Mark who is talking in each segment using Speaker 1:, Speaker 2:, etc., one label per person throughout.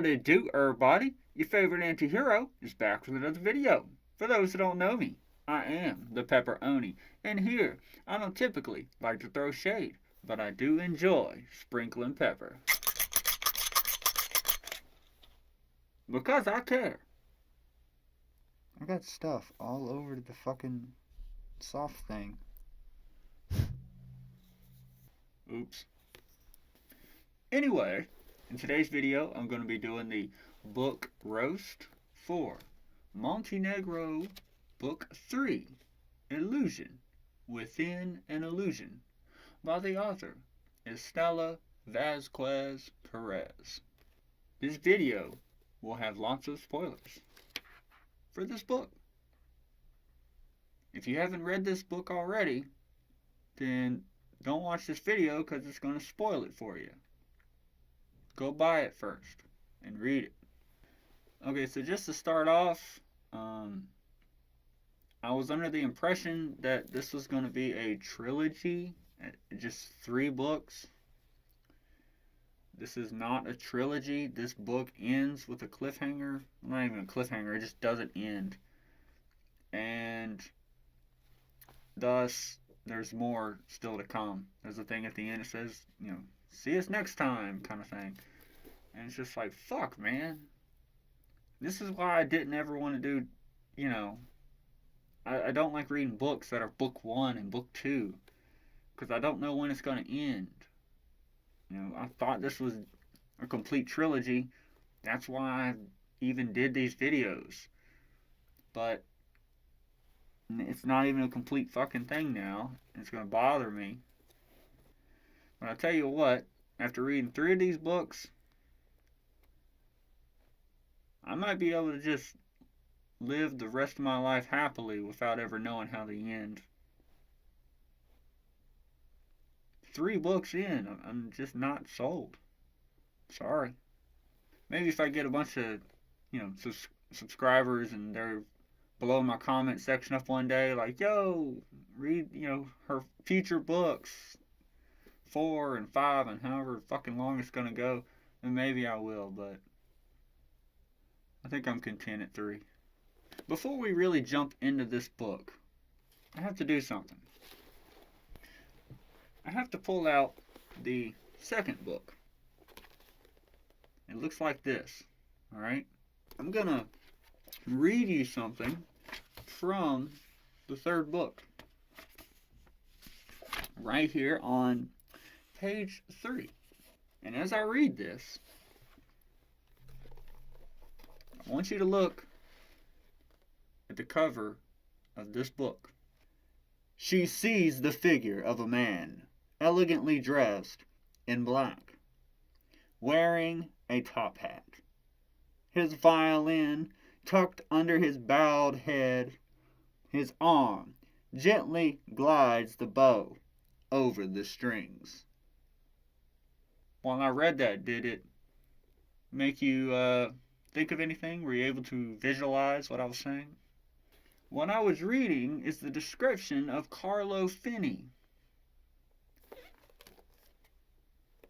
Speaker 1: What it do, everybody? Your favorite anti-hero is back with another video. For those that don't know me, I am the Pepperoni, and here I don't typically like to throw shade, but I do enjoy sprinkling pepper. Because I care.
Speaker 2: I got stuff all over the fucking soft thing.
Speaker 1: Oops. Anyway, in today's video, I'm going to be doing the book roast for Montenegro Book 3, Illusion Within an Illusion, by the author Estela Vazquez Perez. This video will have lots of spoilers for this book. If you haven't read this book already, then don't watch this video because it's going to spoil it for you. Go buy it first and read it. Okay, so just to start off, I was under the impression that this was going to be a trilogy, just 3 books. This is not a trilogy. This book ends with a cliffhanger. Not even a cliffhanger, it just doesn't end. And thus, there's more still to come. There's a thing at the end that says, see us next time, kind of thing. And it's just like, fuck, man. This is why I didn't ever want to do, I don't like reading books that are book 1 and book 2. Because I don't know when it's going to end. I thought this was a complete trilogy. That's why I even did these videos. But it's not even a complete fucking thing now. It's going to bother me. But I'll tell you what, after reading 3 of these books, I might be able to just live the rest of my life happily without ever knowing how they end. 3 books in, I'm just not sold. Sorry. Maybe if I get a bunch of, subscribers and they're below my comment section up one day, like, yo, read, her future books, 4 and 5 and however fucking long it's gonna go, then maybe I will, but I think I'm content at 3. Before we really jump into this book, I have to do something. I have to pull out the second book. It looks like this, alright? I'm gonna read you something from the 3rd book. Right here on page 3. And as I read this, I want you to look at the cover of this book. She sees the figure of a man, elegantly dressed in black, wearing a top hat. His violin tucked under his bowed head, his arm gently glides the bow over the strings. While I read that, did it make you think of anything? Were you able to visualize what I was saying? What I was reading is the description of Carlo Finney,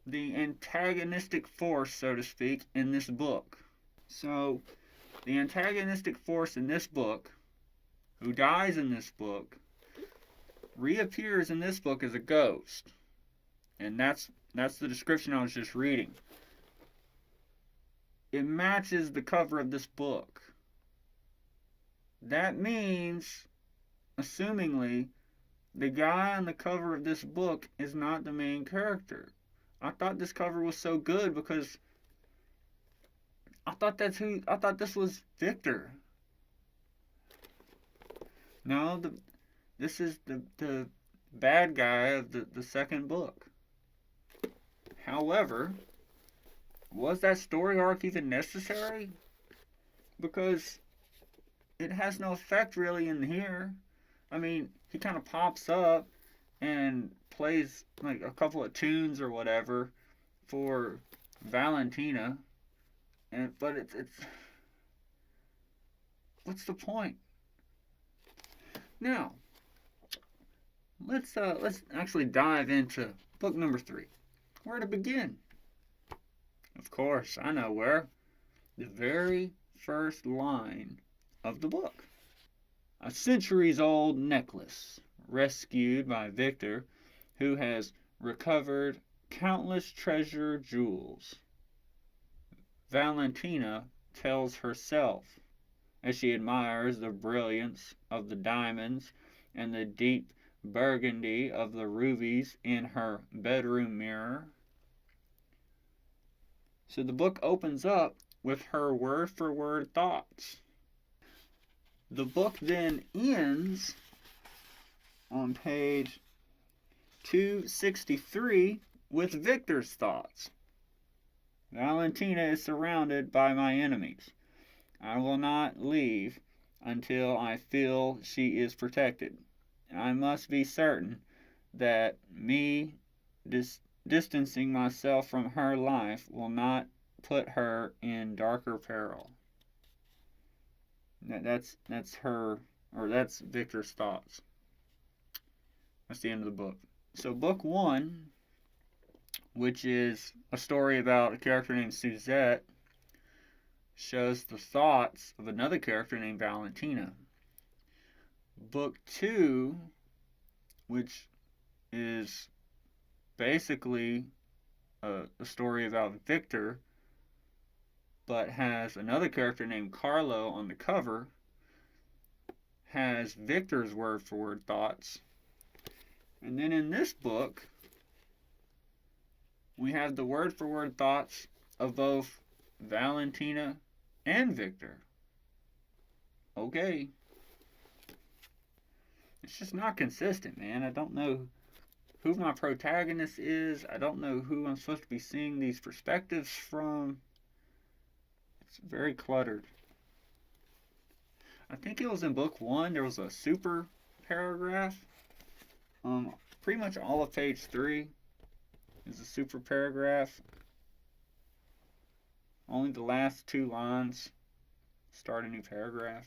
Speaker 1: the antagonistic force, so to speak, in this book. So, the antagonistic force in this book, who dies in this book, reappears in this book as a ghost. And that's the description I was just reading. It matches the cover of this book. That means, assumingly, the guy on the cover of this book is not the main character. I thought this cover was so good because I thought this was Victor. No, this is the bad guy of the second book. However, was that story arc even necessary? Because it has no effect really in here. I mean, he kind of pops up and plays like a couple of tunes or whatever for Valentina, but it's what's the point? Now, let's actually dive into book number 3. Where to begin? Of course, I know where. the very first line of the book. A centuries-old necklace rescued by Victor, who has recovered countless treasure jewels. Valentina tells herself as she admires the brilliance of the diamonds and the deep burgundy of the rubies in her bedroom mirror. So the book opens up with her word for word thoughts. The book then ends on page 263 with Victor's thoughts. Valentina is surrounded by my enemies. I will not leave until I feel she is protected. I must be certain that me distancing myself from her life will not put her in darker peril. That's Victor's thoughts. That's the end of the book. So book 1, which is a story about a character named Suzette, shows the thoughts of another character named Valentina. Book 2, which is basically a story about Victor, but has another character named Carlo on the cover, has Victor's word for word thoughts. And then in this book, we have the word for word thoughts of both Valentina and Victor. Okay. It's just not consistent, man. I don't know who my protagonist is. I don't know who I'm supposed to be seeing these perspectives from. It's very cluttered. I think it was in book 1, there was a super paragraph. Pretty much all of page 3 is a super paragraph. Only the last 2 lines start a new paragraph.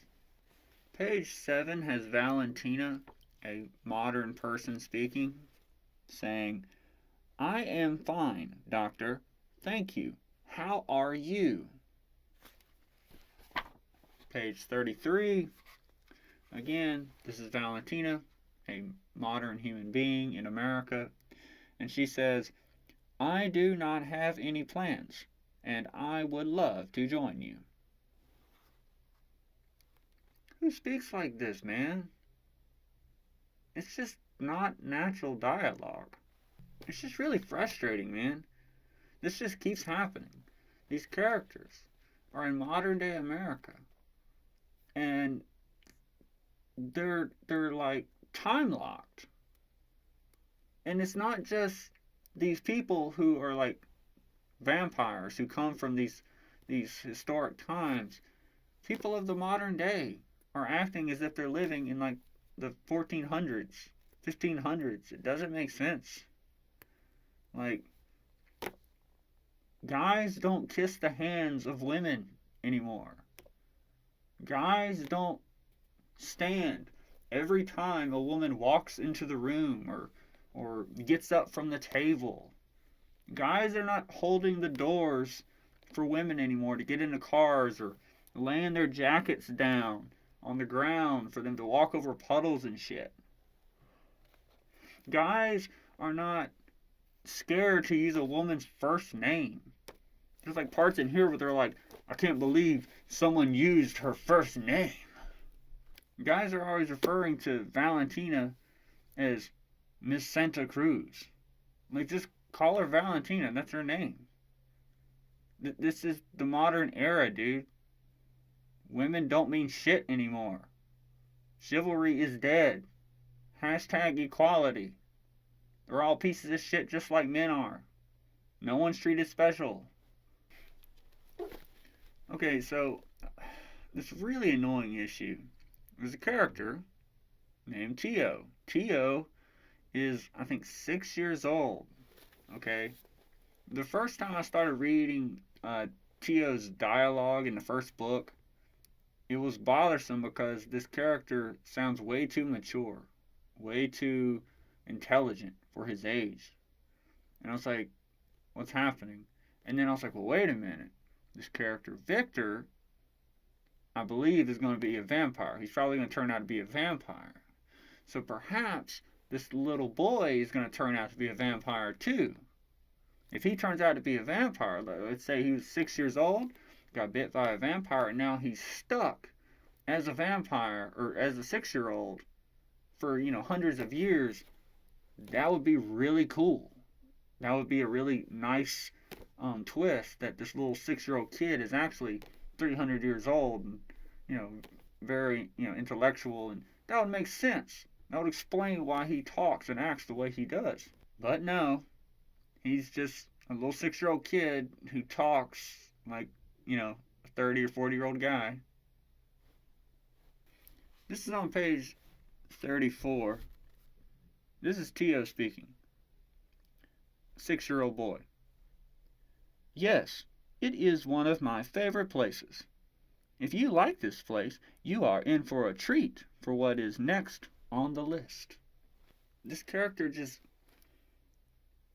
Speaker 1: Page 7 has Valentina, a modern person speaking, saying, I am fine, doctor. Thank you. How are you? Page 33. Again, this is Valentina, a modern human being in America. And she says, I do not have any plans, and I would love to join you. Who speaks like this, man? It's just not natural dialogue. It's just really frustrating, man. This just keeps happening. These characters are in modern day America, and they're like time locked. And it's not just these people who are like vampires who come from these historic times. People of the modern day are acting as if they're living in like the 1400s, 1500s. It doesn't make sense. Like, guys don't kiss the hands of women anymore. Guys don't stand every time a woman walks into the room or gets up from the table. Guys are not holding the doors for women anymore to get into cars or laying their jackets down on the ground for them to walk over puddles and shit. Guys are not scared to use a woman's first name. There's like parts in here where they're like, I can't believe someone used her first name. Guys are always referring to Valentina as Miss Santa Cruz. Like, just call her Valentina. That's her name. This is the modern era, dude. Women don't mean shit anymore. Chivalry is dead. Hashtag equality. They're all pieces of shit just like men are. No one's treated special. Okay, so this really annoying issue. There's a character named Tio. Tio is, I think, 6 years old. Okay? The first time I started reading Tio's dialogue in the first book, it was bothersome because this character sounds way too mature, way too intelligent for his age. And I was like, what's happening? And then I was like, well, wait a minute. this character, Victor, I believe, is going to be a vampire. He's probably going to turn out to be a vampire. So perhaps this little boy is going to turn out to be a vampire too. If he turns out to be a vampire, let's say he was 6 years old, got bit by a vampire, and now he's stuck as a vampire or as a 6-year-old for, hundreds of years, that would be really cool. That would be a really nice twist that this little 6-year-old kid is actually 300 years old and, very, intellectual, and that would make sense. That would explain why he talks and acts the way he does. But no, he's just a little 6-year-old kid who talks like, a 30 or 40-year-old guy. This is on page 34. This is Tio speaking. 6-year-old boy. Yes, it is one of my favorite places. If you like this place, you are in for a treat for what is next on the list. This character just,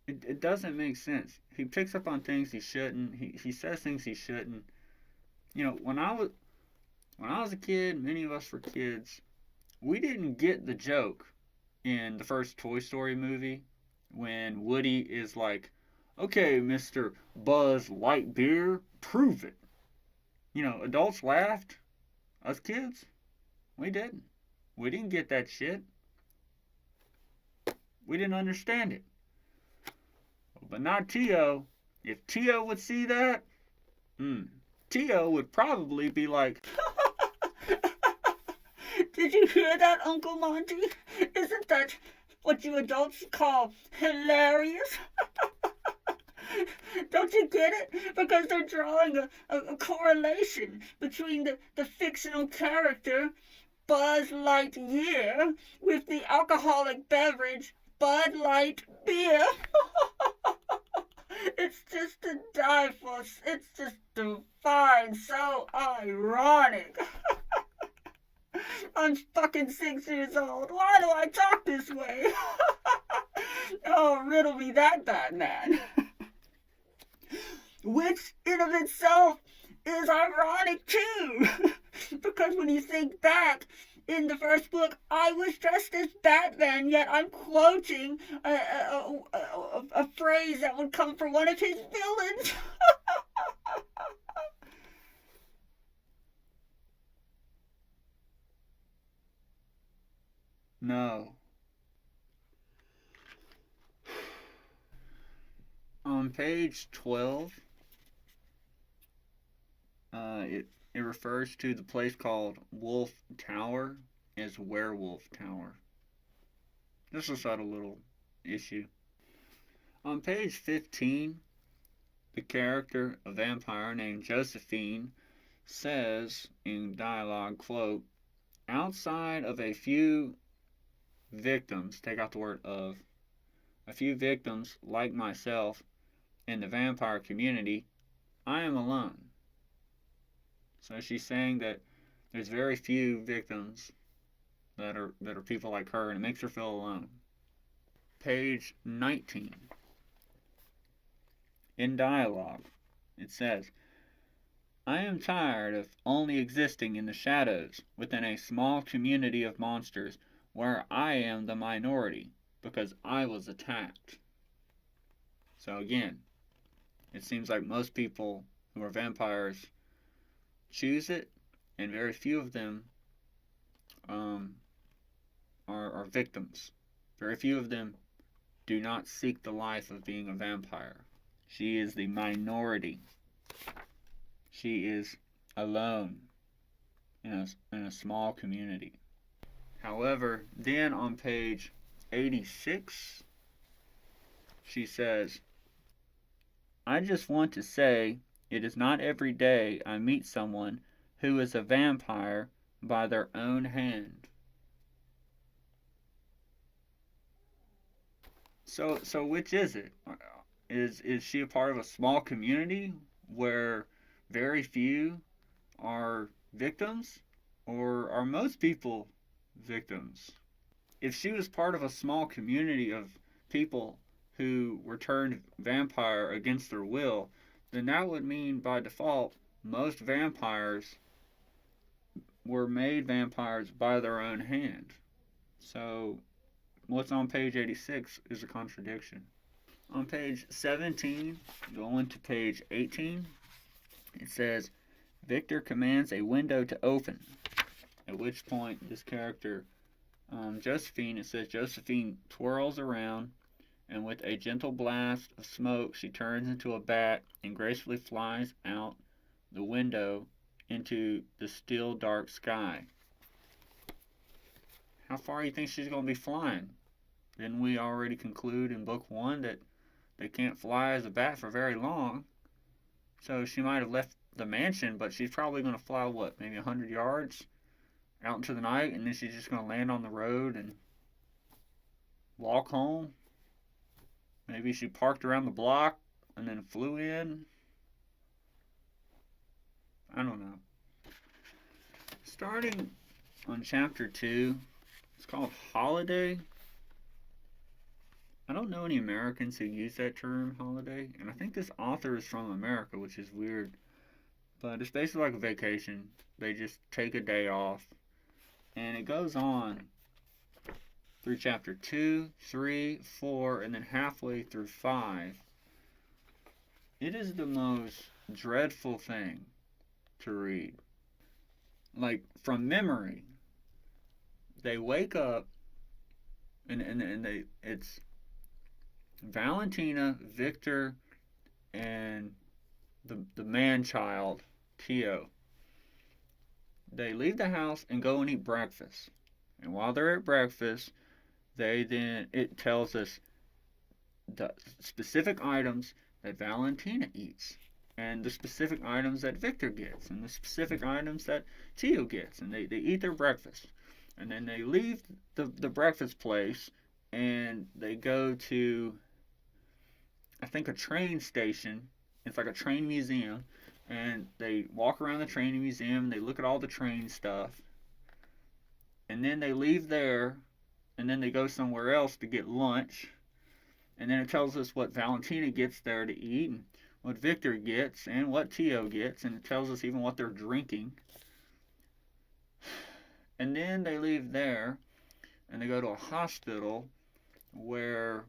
Speaker 1: it doesn't make sense. He picks up on things he shouldn't. He says things he shouldn't. When I was a kid, many of us were kids, we didn't get the joke in the first Toy Story movie when Woody is like, okay, Mr. Buzz Lightyear, prove it. Adults laughed. Us kids, we didn't. We didn't get that shit. We didn't understand it. But not Tio. If Tio would see that, Tio would probably be like,
Speaker 3: did you hear that, Uncle Monty? Isn't that what you adults call hilarious? Don't you get it? Because they're drawing a correlation between the fictional character Buzz Lightyear with the alcoholic beverage Bud Light beer. It's just to die for. It's just divine. So ironic. I'm fucking 6 years old. Why do I talk this way? Oh, riddle me that, Batman. Which, in of itself, is ironic too. Because when you think back, in the first book, I was dressed as Batman, yet I'm quoting a phrase that would come from one of his villains.
Speaker 1: no. On page 12, it refers to the place called Wolf Tower as Werewolf Tower. Just a subtle little issue. On page 15, the character, a vampire named Josephine, says in dialogue, quote, outside of a few victims, take out the word of, a few victims like myself in the vampire community, I am alone. So she's saying that there's very few victims that are people like her, and it makes her feel alone. Page 19. In dialogue, it says, I am tired of only existing in the shadows within a small community of monsters where I am the minority because I was attacked. So again, it seems like most people who are vampires choose it, and very few of them are victims. Very few of them do not seek the life of being a vampire. She is the minority. She is alone in a small community. However, then on page 86, she says, I just want to say it is not every day I meet someone who is a vampire by their own hand. So which is it? Is she a part of a small community where very few are victims, or are most people victims? If she was part of a small community of people who were turned vampire against their will, then that would mean by default most vampires were made vampires by their own hand. So what's on page 86 is a contradiction. On page 17, going to page 18, it says, Victor commands a window to open. At which point, this character, Josephine, it says Josephine twirls around, and with a gentle blast of smoke, she turns into a bat and gracefully flies out the window into the still dark sky. How far do you think she's going to be flying? Didn't we already conclude in book 1 that they can't fly as a bat for very long? So she might have left the mansion, but she's probably going to fly, what, maybe 100 yards out into the night, and then she's just going to land on the road and walk home? Maybe she parked around the block and then flew in? I don't know. Starting on chapter 2, it's called Holiday. I don't know any Americans who use that term, holiday, and I think this author is from America, which is weird. But it's basically like a vacation. They just take a day off. And it goes on through chapter 2, 3, 4, and then halfway through 5. It is the most dreadful thing to read. Like, from memory, they wake up, and it's Valentina, Victor, and the man-child, Tio. They leave the house and go and eat breakfast. And while they're at breakfast, it tells us the specific items that Valentina eats, and the specific items that Victor gets, and the specific items that Tio gets, and they eat their breakfast. And then they leave the breakfast place, and they go to, I think, a train station. It's like a train museum, and they walk around the train museum, they look at all the train stuff, and then they leave there, and then they go somewhere else to get lunch, and then it tells us what Valentina gets there to eat, and what Victor gets, and what Tio gets, and it tells us even what they're drinking. And then they leave there, and they go to a hospital where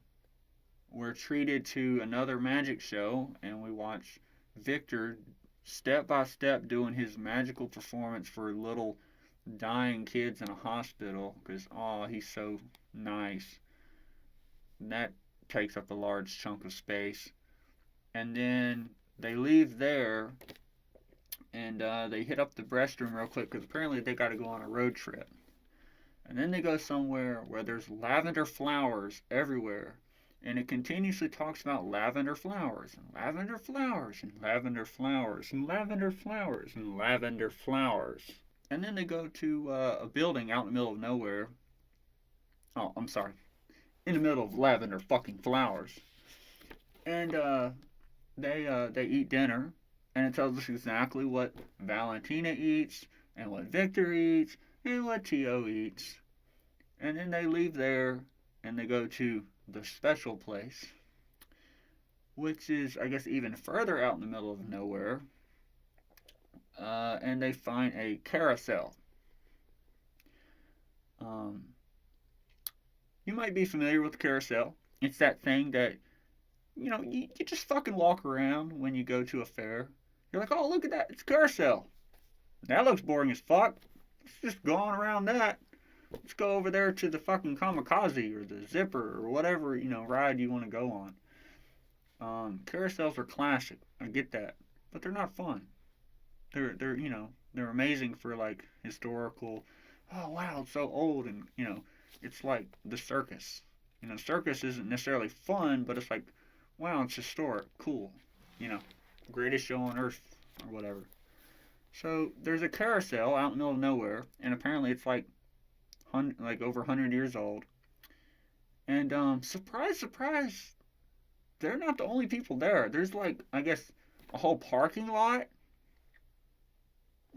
Speaker 1: we're treated to another magic show, and we watch Victor step by step doing his magical performance for little dying kids in a hospital, because he's so nice. And that takes up a large chunk of space. And then they leave there, and they hit up the restroom real quick, because apparently they got to go on a road trip. And then they go somewhere where there's lavender flowers everywhere. And it continuously talks about lavender flowers, and lavender flowers, and lavender flowers, and lavender flowers, and lavender flowers. And then they go to a building out in the middle of nowhere. Oh, I'm sorry. In the middle of lavender fucking flowers. And they eat dinner, and it tells us exactly what Valentina eats, and what Victor eats, and what Tio eats. And then they leave there, and they go to the special place, which is, I guess, even further out in the middle of nowhere, and they find a carousel. You might be familiar with the carousel. It's that thing that, you just fucking walk around when you go to a fair. You're like, oh, look at that, it's a carousel. That looks boring as fuck. Let's just go on around that. Let's go over there to the fucking Kamikaze or the Zipper or whatever, ride you want to go on. Carousels are classic. I get that. But they're not fun. They're amazing for, like, historical, oh wow, it's so old, and, it's like the circus. Circus isn't necessarily fun, but it's like, wow, it's historic, cool. Greatest show on earth or whatever. So there's a carousel out in the middle of nowhere, and apparently it's like over 100 years old. And surprise, surprise, they're not the only people there. There's, like, I guess, a whole parking lot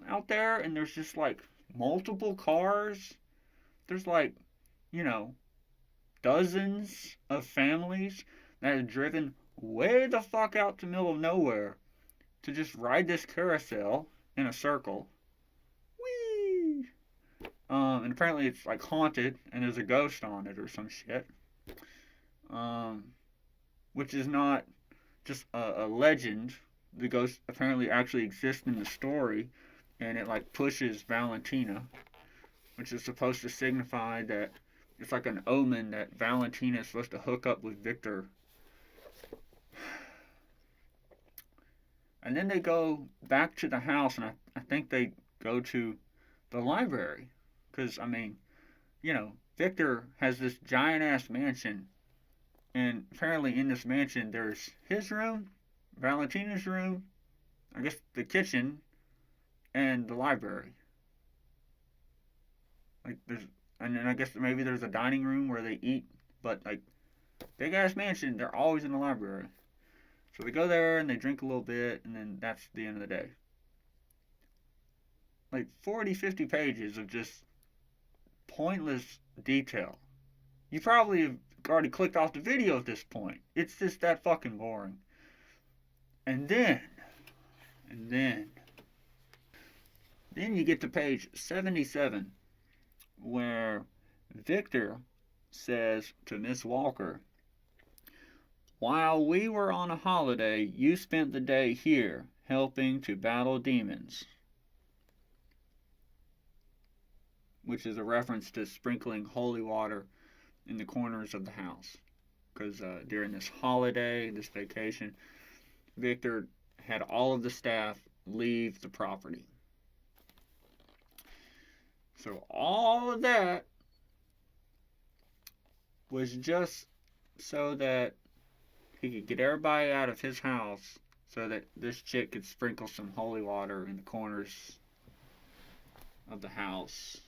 Speaker 1: out there, and there's just, like, multiple cars. There's, like, dozens of families that are driven way the fuck out to the middle of nowhere to just ride this carousel in a circle. Whee! And apparently it's like haunted and there's a ghost on it or some shit. Which is not just a legend. The ghost apparently actually exists in the story, and it like pushes Valentina, which is supposed to signify that it's like an omen that Valentina is supposed to hook up with Victor. And then they go back to the house, and I think they go to the library. Because, I mean, you know, Victor has this giant ass mansion, and apparently in this mansion there's his room, Valentina's room, I guess the kitchen, and the library. Like, and then I guess maybe there's a dining room where they eat, but like, big ass mansion, they're always in the library. So they go there and they drink a little bit, and then that's the end of the day. Like 40, 50 pages of just pointless detail. You probably have already clicked off the video at this point. It's just that fucking boring. And then you get to page 77, where Victor says to Miss Walker, "While we were on a holiday, you spent the day here, helping to battle demons." Which is a reference to sprinkling holy water in the corners of the house. Because during this holiday, this vacation, Victor had all of the staff leave the property. So all of that was just so that he could get everybody out of his house so that this chick could sprinkle some holy water in the corners of the house.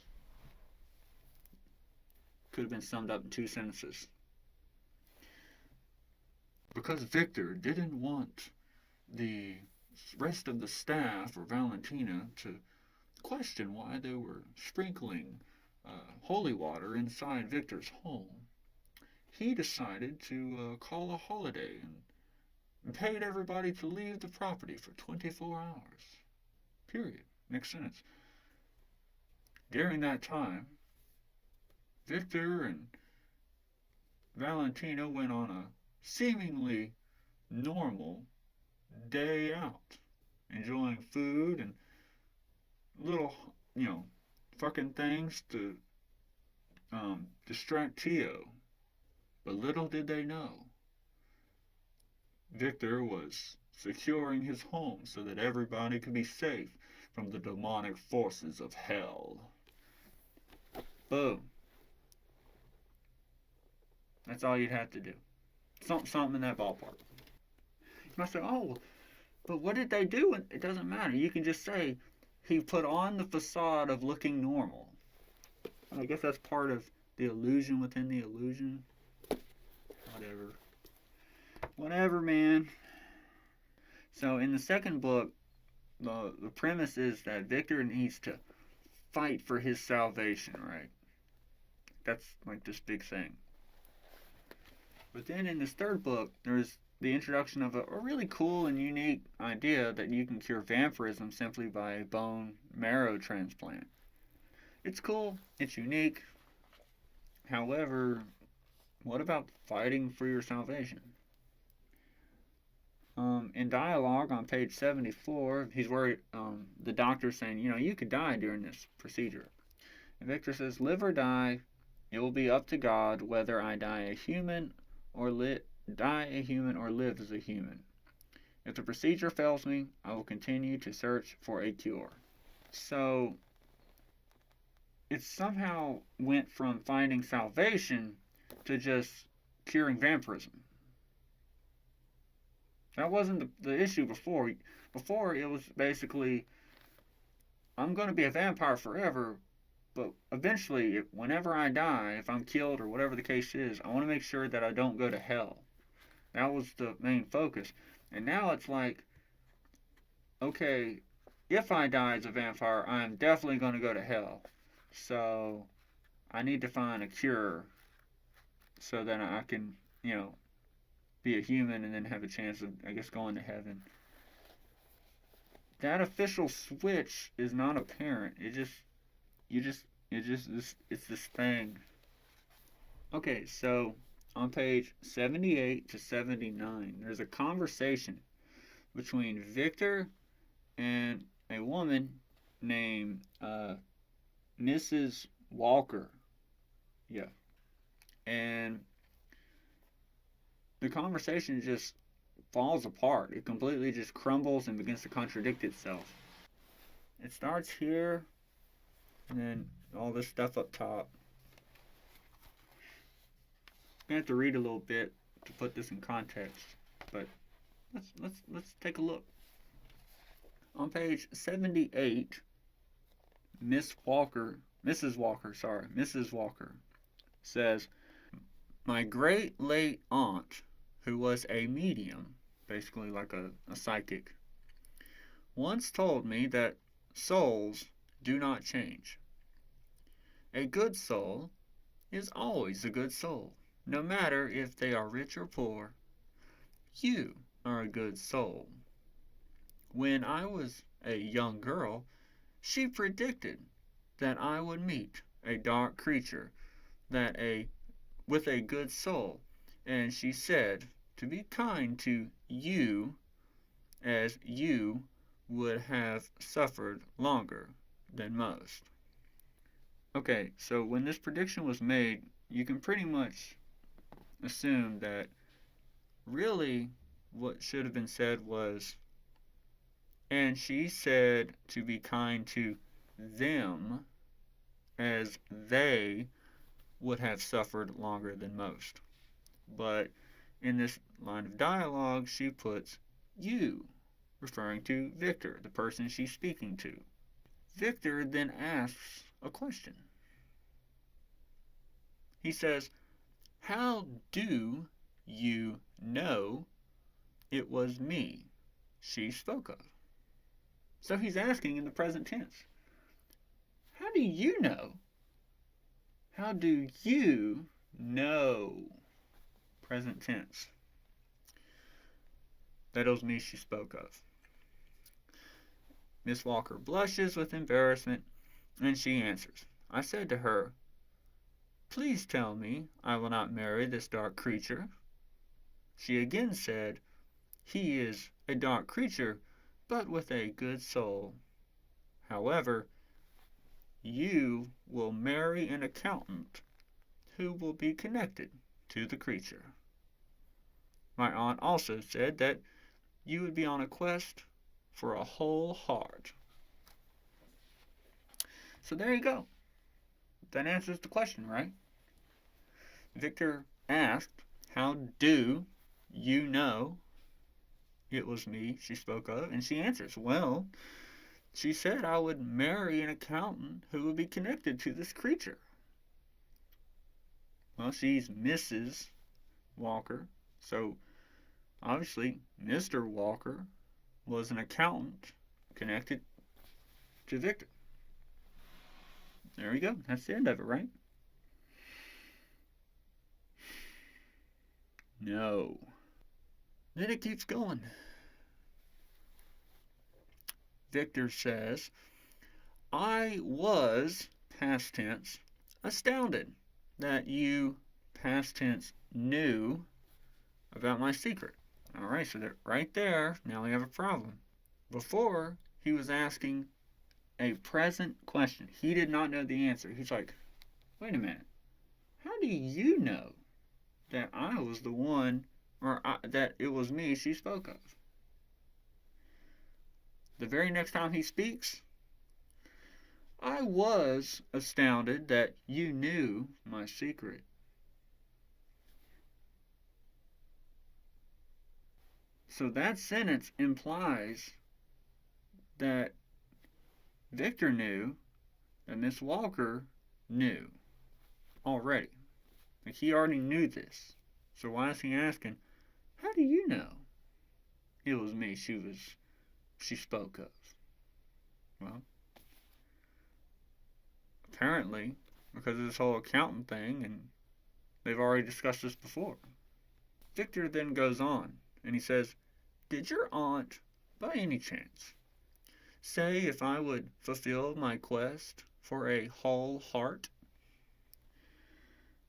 Speaker 1: Could have been summed up in 2 sentences. Because Victor didn't want the rest of the staff or Valentina to question why they were sprinkling holy water inside Victor's home, he decided to call a holiday and paid everybody to leave the property for 24 hours. Period. Makes sense. During that time, Victor and Valentina went on a seemingly normal day out, enjoying food and little, fucking things to distract Tio. But little did they know, Victor was securing his home so that everybody could be safe from the demonic forces of hell. Boom. That's all you'd have to do. Something in that ballpark. You might say, oh, but what did they do? It doesn't matter. You can just say, he put on the facade of looking normal. And I guess that's part of the illusion within the illusion. Whatever, man. So in the second book, the premise is that Victor needs to fight for his salvation, right? That's like this big thing. But then in this third book, there's the introduction of a really cool and unique idea that you can cure vampirism simply by a bone marrow transplant. It's cool, it's unique. However, what about fighting for your salvation? In dialogue on page 74, he's worried, the doctor's saying, you could die during this procedure. And Victor says, live or die, it will be up to God whether I die a human or live as a human. If the procedure fails me, I will continue to search for a cure. So, it somehow went from finding salvation to just curing vampirism. That wasn't the issue before. Before, it was basically, I'm going to be a vampire forever, but eventually, whenever I die, if I'm killed or whatever the case is, I want to make sure that I don't go to hell. That was the main focus. And now it's like, okay, if I die as a vampire, I'm definitely going to go to hell. So, I need to find a cure so that I can, be a human and then have a chance of, I guess, going to heaven. that official switch is not apparent. It's this thing. Okay, so on page 78 to 79, there's a conversation between Victor and a woman named Mrs. Walker. Yeah. And the conversation just falls apart. It completely just crumbles and begins to contradict itself. It starts here, and then all this stuff up top. I have to read a little bit to put this in context, but let's take a look. On page 78, Mrs. Walker says, "My great late aunt, who was a medium, basically like a psychic, once told me that souls do not change. A good soul is always a good soul, no matter if they are rich or poor. You are a good soul. When I was a young girl, she predicted that I would meet a dark creature with a good soul, and she said to be kind to you, as you would have suffered longer than most." Okay, so when this prediction was made, you can pretty much assume that really what should have been said was, "And she said to be kind to them, as they would have suffered longer than most." But in this line of dialogue, she puts you, referring to Victor, the person she's speaking to. Victor then asks a question. He says, "How do you know it was me she spoke of?" So he's asking in the present tense. How do you know? How do you know? Present tense. That it was me she spoke of. Miss Walker blushes with embarrassment, and she answers, "I said to her, 'Please tell me I will not marry this dark creature.' She again said, 'He is a dark creature, but with a good soul. However, you will marry an accountant who will be connected to the creature. My aunt also said that you would be on a quest for a whole heart.'" So there you go. That answers the question, right? Victor asked, "How do you know it was me she spoke of?" And she answers, "Well, she said I would marry an accountant who would be connected to this creature." Well, she's Mrs. Walker, so obviously Mr. Walker was an accountant connected to Victor. There we go. That's the end of it, right? No. Then it keeps going. Victor says, "I was, past tense, astounded that you, past tense, knew about my secret." Alright, so that right there, now we have a problem. Before, he was asking a present question. He did not know the answer. He's like, "Wait a minute. How do you know that I was the one, that it was me she spoke of?" The very next time he speaks, "I was astounded that you knew my secret." So that sentence implies that Victor knew that Miss Walker knew already. Like, he already knew this. So why is he asking, "How do you know it was me she spoke of?" Well, apparently, because of this whole accountant thing, and they've already discussed this before. Victor then goes on, and he says, "Did your aunt, by any chance, say if I would fulfill my quest for a whole heart.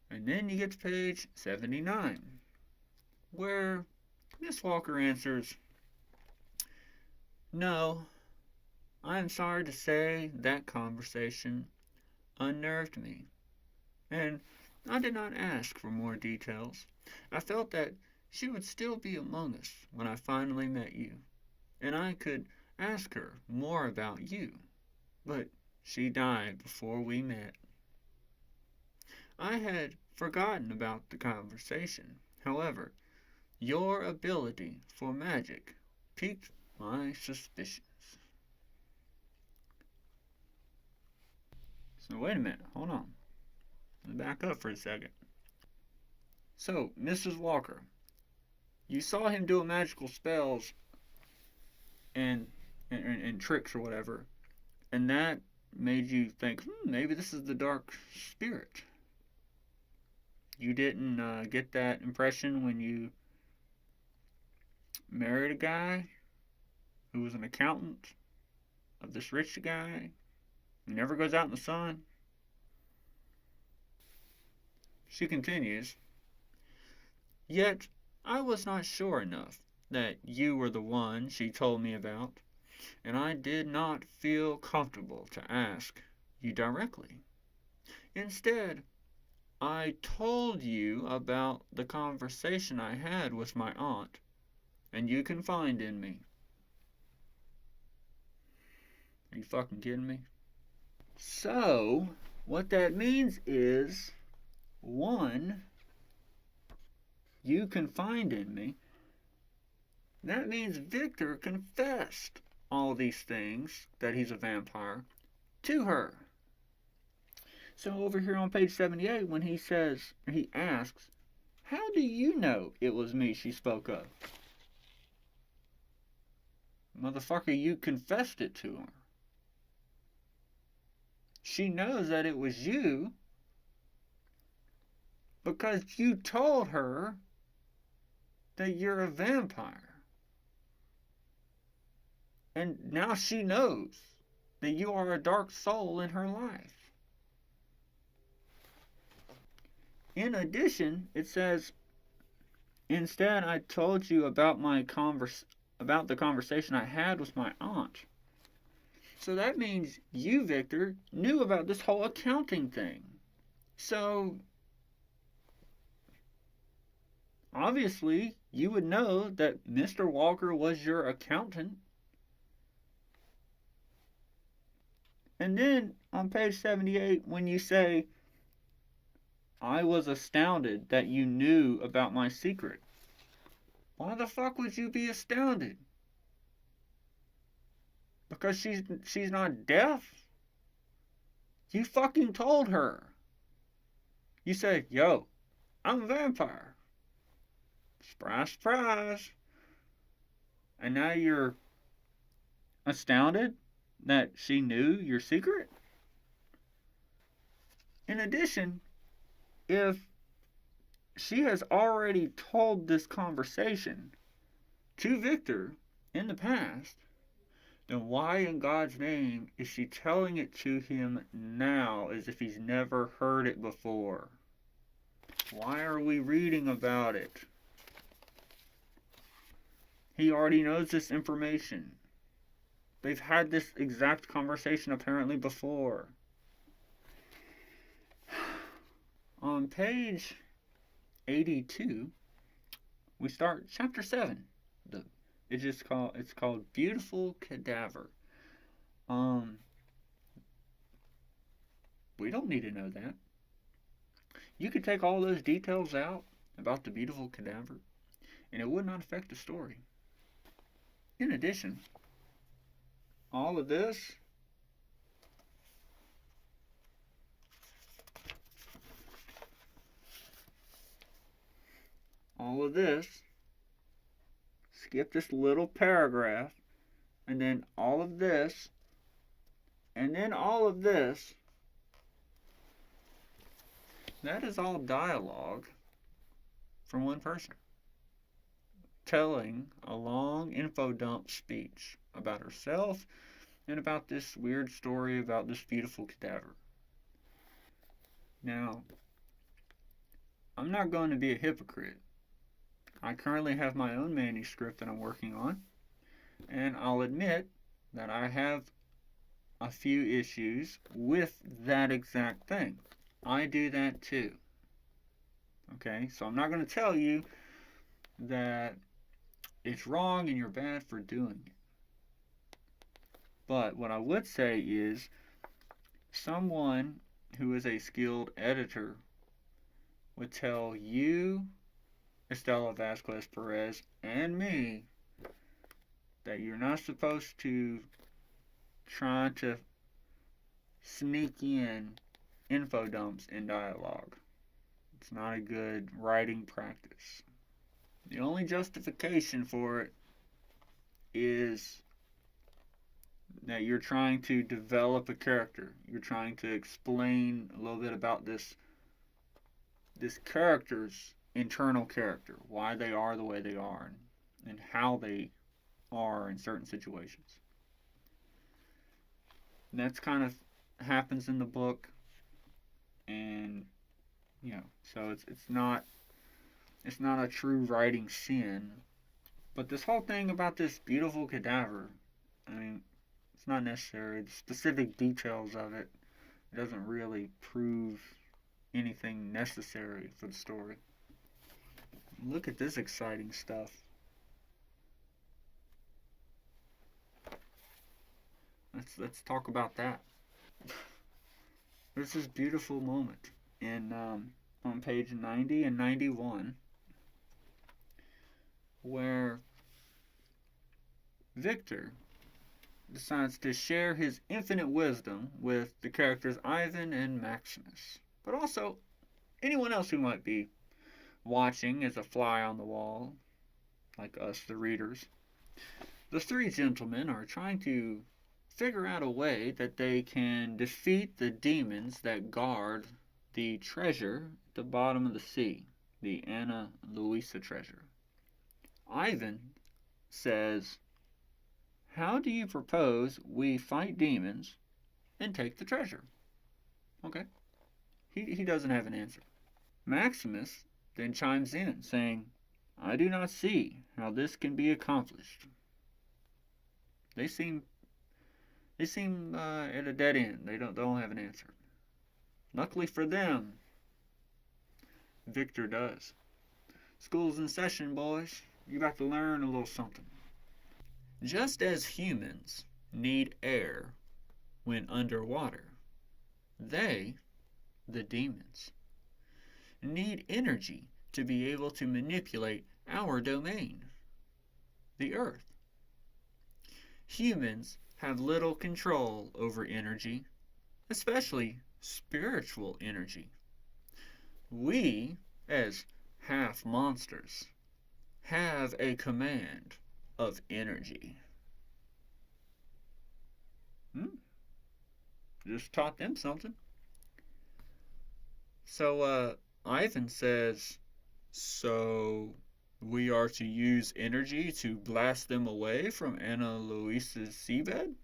Speaker 1: And then you get to page 79, where Miss Walker answers, "No, I am sorry to say that conversation unnerved me, and I did not ask for more details. I felt that she would still be among us when I finally met you, and I could ask her more about you, but she died before we met. I had forgotten about the conversation. However, your ability for magic piqued my suspicions." So wait a minute, hold on. Let's back up for a second. So, Mrs. Walker, you saw him doing magical spells and tricks or whatever, and that made you think, maybe this is the dark spirit. You didn't get that impression when you married a guy who was an accountant of this rich guy who never goes out in the sun? She continues, "Yet I was not sure enough that you were the one she told me about, and I did not feel comfortable to ask you directly. Instead, I told you about the conversation I had with my aunt, and you confided in me." Are you fucking kidding me? So, what that means is, one, you confided in me. That means Victor confessed all these things, that he's a vampire, to her. So over here on page 78, when he asks, "How do you know it was me she spoke of?" Motherfucker, you confessed it to her. She knows that it was you because you told her that you're a vampire. And now she knows that you are a dark soul in her life. In addition, it says, "Instead, I told you about about the conversation I had with my aunt." So that means you, Victor, knew about this whole accounting thing. So, obviously, you would know that Mr. Walker was your accountant. And then, on page 78, when you say, "I was astounded that you knew about my secret." Why the fuck would you be astounded? Because she's not deaf? You fucking told her. You said, "Yo, I'm a vampire. Surprise, surprise." And now you're astounded that she knew your secret? In addition, if she has already told this conversation to Victor in the past, then why in God's name is she telling it to him now as if he's never heard it before? Why are we reading about it? He already knows this information. They've had this exact conversation apparently before. On page 82, we start chapter 7. It's called Beautiful Cadaver. We don't need to know that. You could take all those details out about the beautiful cadaver, and it would not affect the story. In addition, all of this skip this little paragraph, and then all of this, and then all of this, that is all dialogue from one person telling a long info dump speech about herself and about this weird story about this beautiful cadaver. Now, I'm not going to be a hypocrite. I currently have my own manuscript that I'm working on, and I'll admit that I have a few issues with that exact thing. I do that too. Okay, so I'm not going to tell you that it's wrong and you're bad for doing it. But what I would say is someone who is a skilled editor would tell you, Estela Vasquez Perez, and me that you're not supposed to try to sneak in info dumps in dialogue. It's not a good writing practice. The only justification for it is that you're trying to develop a character. You're trying to explain a little bit about this character's internal character, why they are the way they are, and how they are in certain situations. And that's kind of happens in the book, and so it's not a true writing sin. But this whole thing about this beautiful cadaver, I mean, it's not necessary. The specific details of it doesn't really prove anything necessary for the story. Look at this exciting stuff. Let's talk about that. There's this beautiful moment in on page 90 and 91 where Victor decides to share his infinite wisdom with the characters Ivan and Maximus, but also anyone else who might be watching as a fly on the wall, like us, the readers. The three gentlemen are trying to figure out a way that they can defeat the demons that guard the treasure at the bottom of the sea, the Ana Luisa treasure. Ivan says, "How do you propose we fight demons and take the treasure?" Okay. He doesn't have an answer. Maximus then chimes in, saying, "I do not see how this can be accomplished." They seem at a dead end. They don't have an answer. Luckily for them, Victor does. School's in session, boys. You got to learn a little something. Just as humans need air when underwater, they, the demons, need energy to be able to manipulate our domain, the Earth. Humans have little control over energy, especially spiritual energy. We, as half monsters, have a command of energy. Just taught them something. So, Ivan says, "So we are to use energy to blast them away from Ana Luisa's seabed?"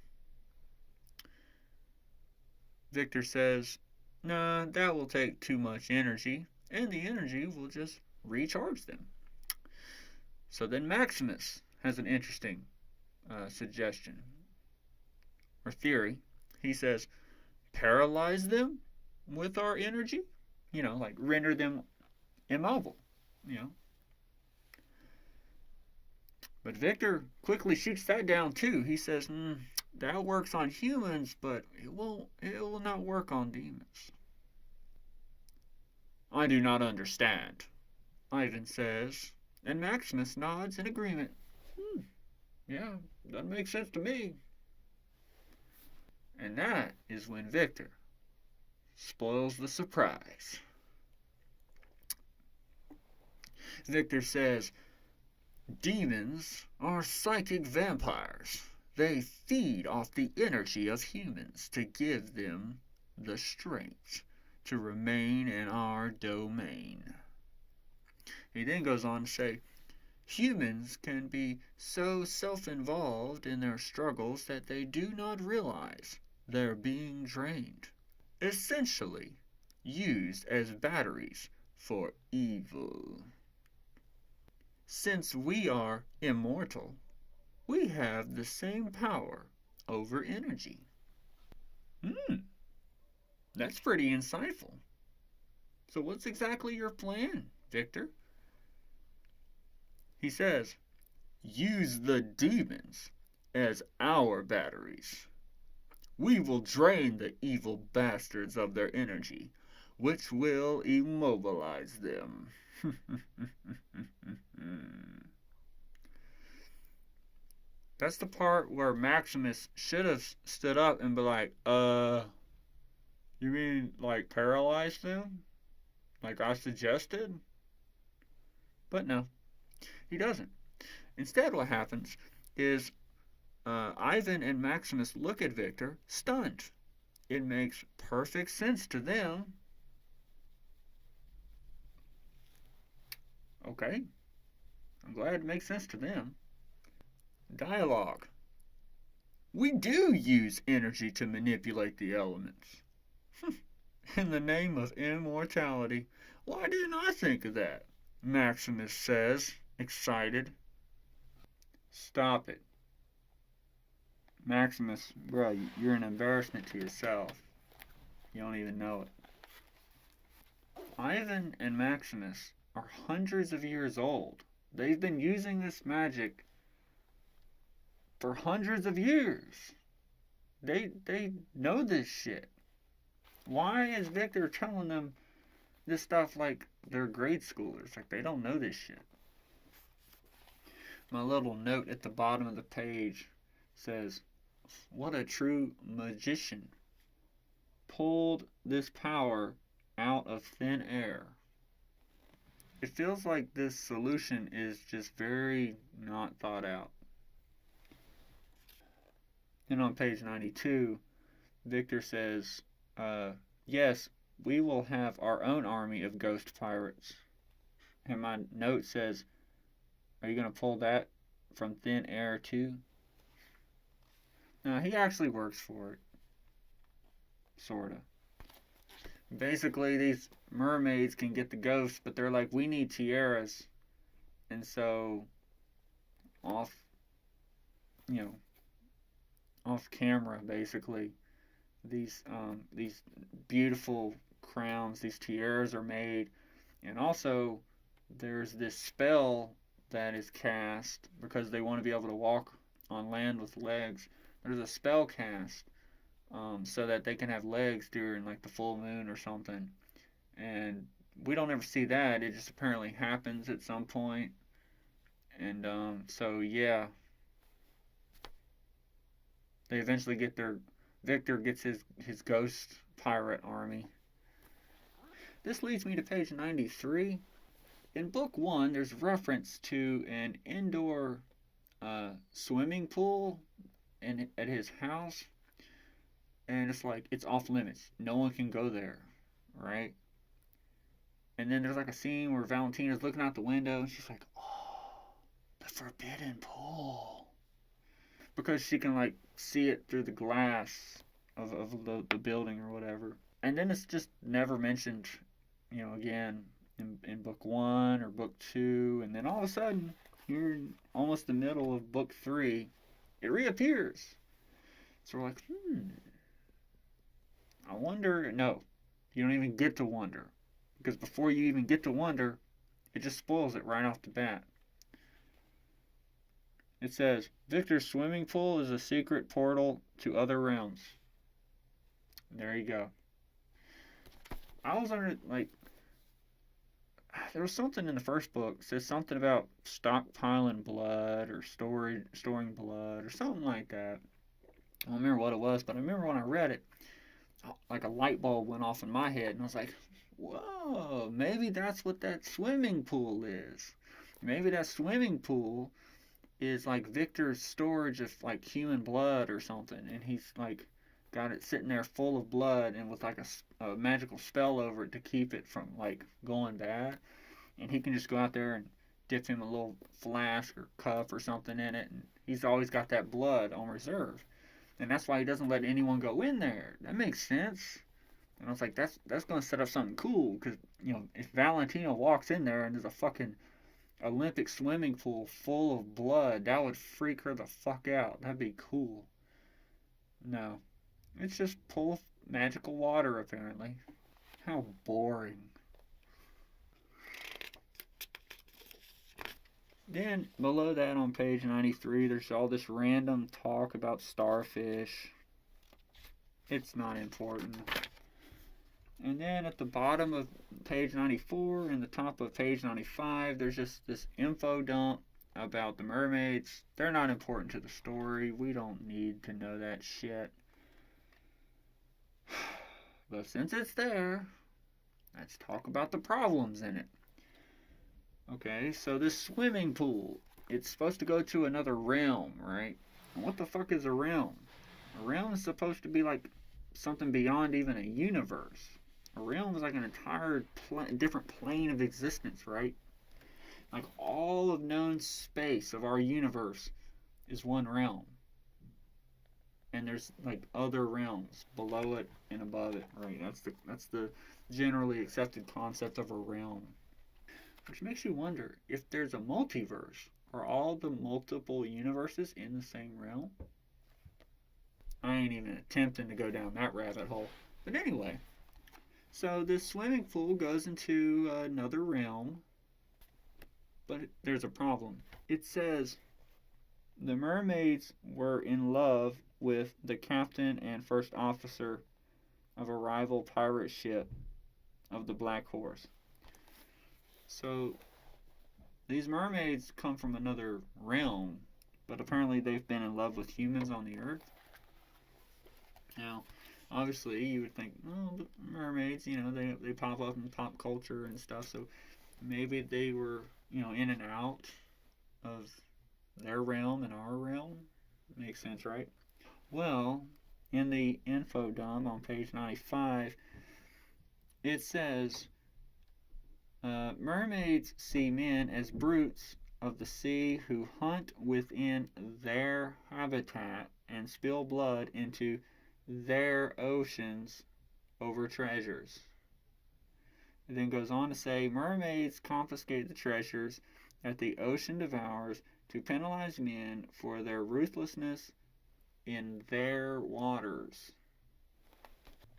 Speaker 1: Victor says, "Nah, that will take too much energy, and the energy will just recharge them." So then Maximus has an interesting suggestion or theory. He says, "Paralyze them with our energy? Like render them immobile, But Victor quickly shoots that down too. He says, that works on humans, but it will not work on demons." "I do not understand," Ivan says, and Maximus nods in agreement. Yeah, that makes sense to me. And that is when Victor spoils the surprise. Victor says, "Demons are psychic vampires. They feed off the energy of humans to give them the strength to remain in our domain." He then goes on to say, Humans can be so self-involved in their struggles that they do not realize they're being drained, essentially used as batteries for evil. Since we are immortal, we have the same power over energy. That's pretty insightful. So what's exactly your plan, Victor? He says, use the demons as our batteries. We will drain the evil bastards of their energy, which will immobilize them. That's the part where Maximus should have stood up and be like, you mean like paralyze them? Like I suggested? But no, he doesn't. Instead, what happens is Ivan and Maximus look at Victor, stunned. It makes perfect sense to them. Okay, I'm glad it makes sense to them. Dialogue. We do use energy to manipulate the elements. In the name of immortality. Why didn't I think of that? Maximus says, excited. Stop it. Maximus, bro, you're an embarrassment to yourself. You don't even know it. Ivan and Maximus are hundreds of years old. They've been using this magic for hundreds of years. They know this shit. Why is Victor telling them this stuff like they're grade schoolers? Like they don't know this shit. My little note at the bottom of the page says, what a true magician. Pulled this power out of thin air. It feels like this solution is just very not thought out. Then on page 92, Victor says, yes, we will have our own army of ghost pirates. And my note says, are you going to pull that from thin air too? No, he actually works for it. Sorta. Basically, these mermaids can get the ghosts, but they're like, we need tiaras. And so, off camera, basically, these beautiful crowns, these tiaras are made. And also, there's this spell that is cast because they want to be able to walk on land with legs. There's a spell cast so that they can have legs during like the full moon or something. And we don't ever see that. It just apparently happens at some point. And so yeah, they eventually get Victor gets his ghost pirate army. This leads me to page 93. In book 1, there's reference to an indoor swimming pool at his house. And it's like, it's off limits. No one can go there, right? And then there's like a scene where Valentina's looking out the window and she's like, oh, the forbidden pool. Because she can like see it through the glass of the building or whatever. And then it's just never mentioned, again in book 1 or book 2. And then all of a sudden, here in almost the middle of book 3, it reappears. So we're like, I wonder. No, you don't even get to wonder. Because before you even get to wonder, it just spoils it right off the bat. It says, Victor's swimming pool is a secret portal to other realms. There you go. I was under, there was something in the first book. It says something about stockpiling blood or storing blood or something like that. I don't remember what it was, but I remember when I read it, like a light bulb went off in my head, and I was like, whoa, maybe that's what that swimming pool is. Maybe that swimming pool is like Victor's storage of like human blood or something, and he's like got it sitting there full of blood and with like a magical spell over it to keep it from like going bad, and he can just go out there and dip him a little flask or cup or something in it, and he's always got that blood on reserve. And that's why he doesn't let anyone go in there. That makes sense. And I was like, that's gonna set up something cool, because if Valentina walks in there and there's a fucking Olympic swimming pool full of blood, that would freak her the fuck out. That'd be cool. No, it's just full of magical water apparently. How boring. Then below that on page 93, there's all this random talk about starfish. It's not important. And then at the bottom of page 94 and the top of page 95, there's just this info dump about the mermaids. They're not important to the story. We don't need to know that shit. But since it's there, let's talk about the problems in it. Okay, so this swimming pool, it's supposed to go to another realm, right? And what the fuck is a realm? A realm is supposed to be like something beyond even a universe. A realm is like an entire different plane of existence, right? Like all of known space of our universe is one realm. And there's like other realms below it and above it, right? That's the generally accepted concept of a realm. Which makes you wonder, if there's a multiverse, are all the multiple universes in the same realm? I ain't even attempting to go down that rabbit hole. But anyway, so this swimming pool goes into another realm, but there's a problem. It says the mermaids were in love with the captain and first officer of a rival pirate ship of the Black Horse. So these mermaids come from another realm, but apparently they've been in love with humans on the Earth. Now, obviously, you would think, oh, mermaids, they pop up in pop culture and stuff, so maybe they were, in and out of their realm and our realm. Makes sense, right? Well, in the info dump on page 95, it says, mermaids see men as brutes of the sea who hunt within their habitat and spill blood into their oceans over treasures. It then goes on to say, mermaids confiscate the treasures that the ocean devours to penalize men for their ruthlessness in their waters.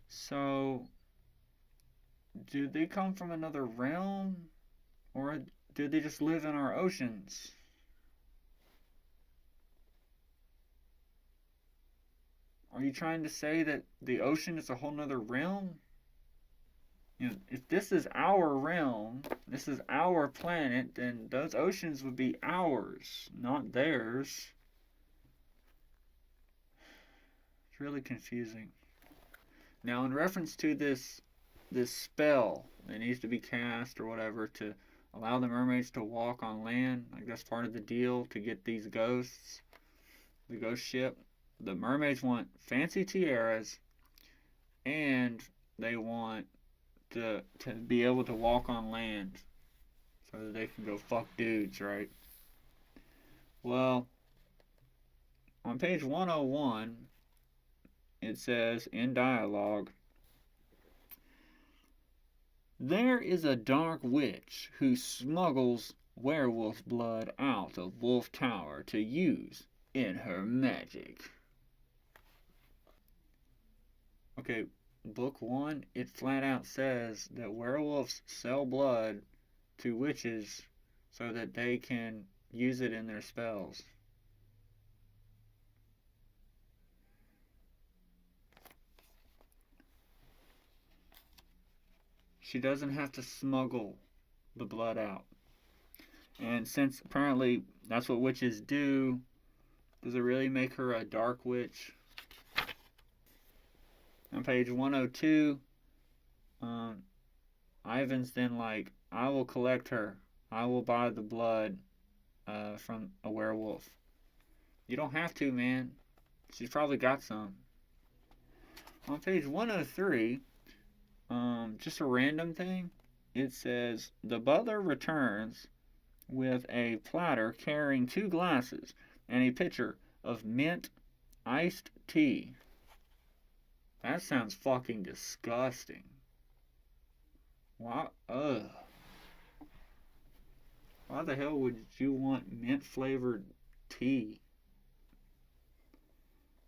Speaker 1: So, do they come from another realm? Or do they just live in our oceans? Are you trying to say that the ocean is a whole nother realm? If this is our realm, this is our planet, then those oceans would be ours, not theirs. It's really confusing. Now, in reference to this spell that needs to be cast or whatever to allow the mermaids to walk on land, like that's part of the deal to get these ghosts, the ghost ship. The mermaids want fancy tiaras, and they want to be able to walk on land so that they can go fuck dudes, right? Well, on page 101, it says in dialogue, there is a dark witch who smuggles werewolf blood out of Wolf Tower to use in her magic. Okay, book 1, it flat out says that werewolves sell blood to witches so that they can use it in their spells. She doesn't have to smuggle the blood out. And since apparently that's what witches do, does it really make her a dark witch? On page 102, Ivan's then like, I will collect her. I will buy the blood from a werewolf. You don't have to, man. She's probably got some. On page 103, just a random thing, it says, the butler returns with a platter carrying 2 glasses and a pitcher of mint iced tea. That sounds fucking disgusting. Why? Ugh. Why the hell would you want mint flavored tea?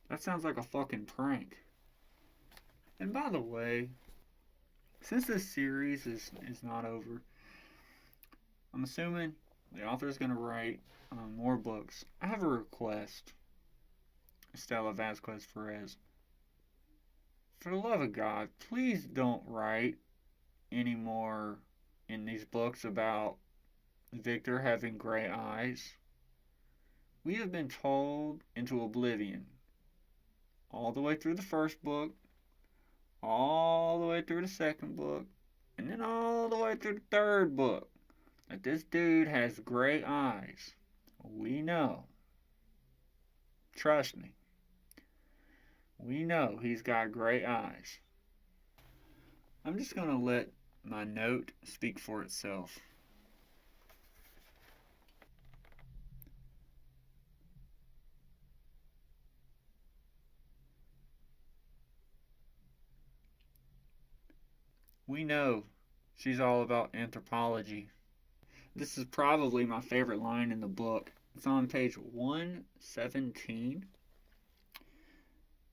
Speaker 1: That sounds like a fucking prank. And by the way, since this series is not over, I'm assuming the author is going to write more books. I have a request, Estella Vasquez Perez. For the love of God, please don't write any more in these books about Victor having gray eyes. We have been told into oblivion all the way through the first book, all the way through the second book, and then all the way through the third book that this dude has gray eyes. We know. Trust me. We know he's got gray eyes. I'm just going to let my note speak for itself. We know she's all about anthropology. This is probably my favorite line in the book. It's on page 117.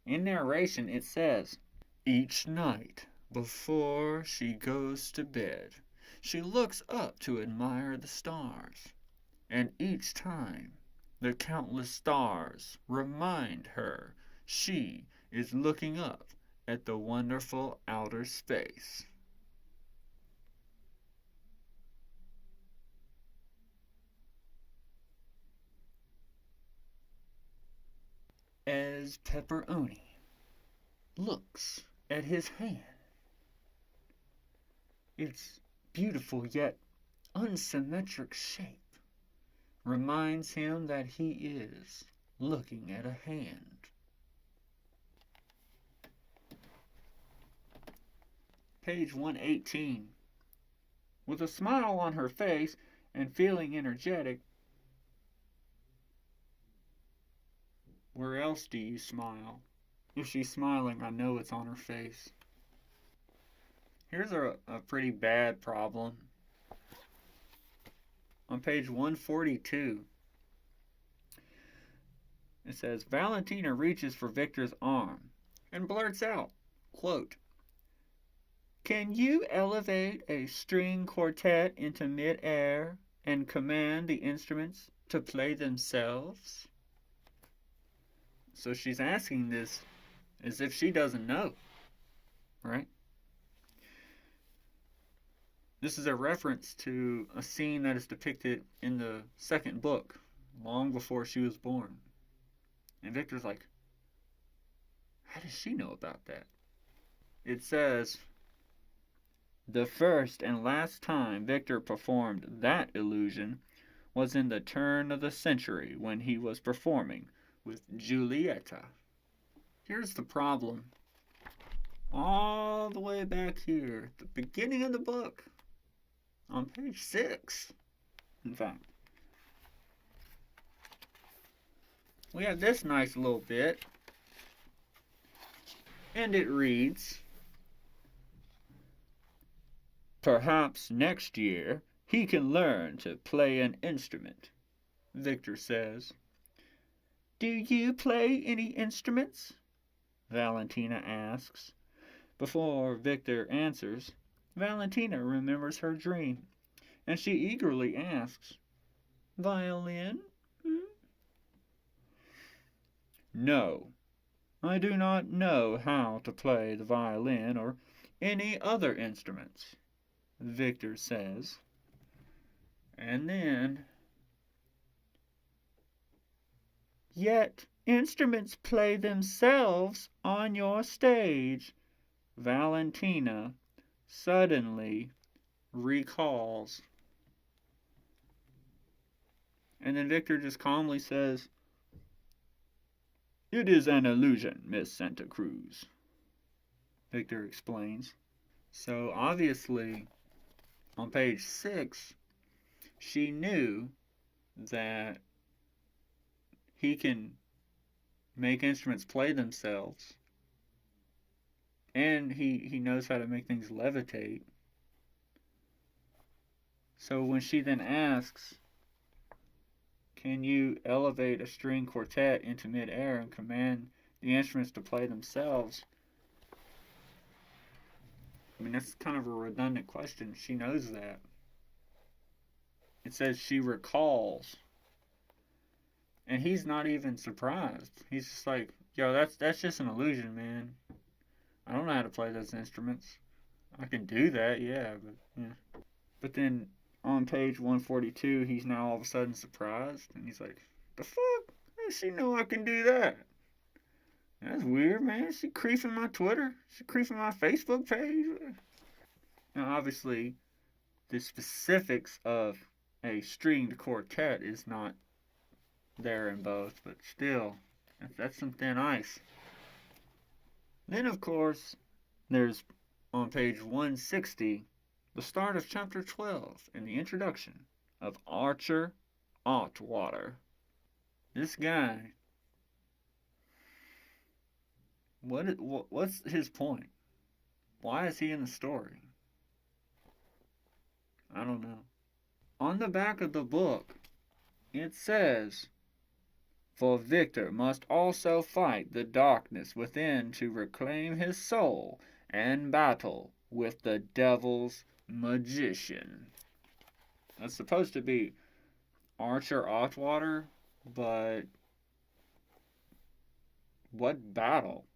Speaker 1: In narration, it says, "Each night before she goes to bed, she looks up to admire the stars. And each time, the countless stars remind her she is looking up at the wonderful outer space." As Pepperoni looks at his hand, its beautiful yet unsymmetric shape reminds him that he is looking at a hand. Page 118. With a smile on her face and feeling energetic. Where else do you smile? If she's smiling, I know it's on her face. Here's a pretty bad problem. On page 142, it says, Valentina reaches for Victor's arm and blurts out, quote, "Can you elevate a string quartet into mid-air and command the instruments to play themselves?" So she's asking this as if she doesn't know, right? This is a reference to a scene that is depicted in the second book, long before she was born. And Victor's like, how does she know about that? It says, the first and last time Victor performed that illusion was in the turn of the century when he was performing with Giulietta. Here's the problem. All the way back here, at the beginning of the book, on page 6, in fact, we have this nice little bit, and it reads, "Perhaps next year he can learn to play an instrument," Victor says. "Do you play any instruments?" Valentina asks. Before Victor answers, Valentina remembers her dream, and she eagerly asks, "Violin? "No, I do not know how to play the violin or any other instruments," Victor says. And then, "Yet instruments play themselves on your stage," Valentina suddenly recalls. And then Victor just calmly says, "It is an illusion, Miss Santa Cruz," Victor explains. So obviously, on page 6, she knew that he can make instruments play themselves, and he knows how to make things levitate. So when she then asks, can you elevate a string quartet into midair and command the instruments to play themselves? I mean, that's kind of a redundant question. She knows that. It says she recalls. And he's not even surprised. He's just like, yo, that's just an illusion, man. I don't know how to play those instruments. I can do that, yeah, but yeah. But then on page 142, he's now all of a sudden surprised, and he's like, the fuck? How does she know I can do that? That's weird, man. She creeping my Twitter. She creeping my Facebook page. Now, obviously, the specifics of a stringed quartet is not there in both, but still, that's some thin ice. Then, of course, there's on page 160, the start of chapter 12 and the introduction of Archer Otwater. This guy, what's his point? Why is he in the story? I don't know. On the back of the book, it says, for Victor must also fight the darkness within to reclaim his soul and battle with the devil's magician. That's supposed to be Archer Otwater, but what battle?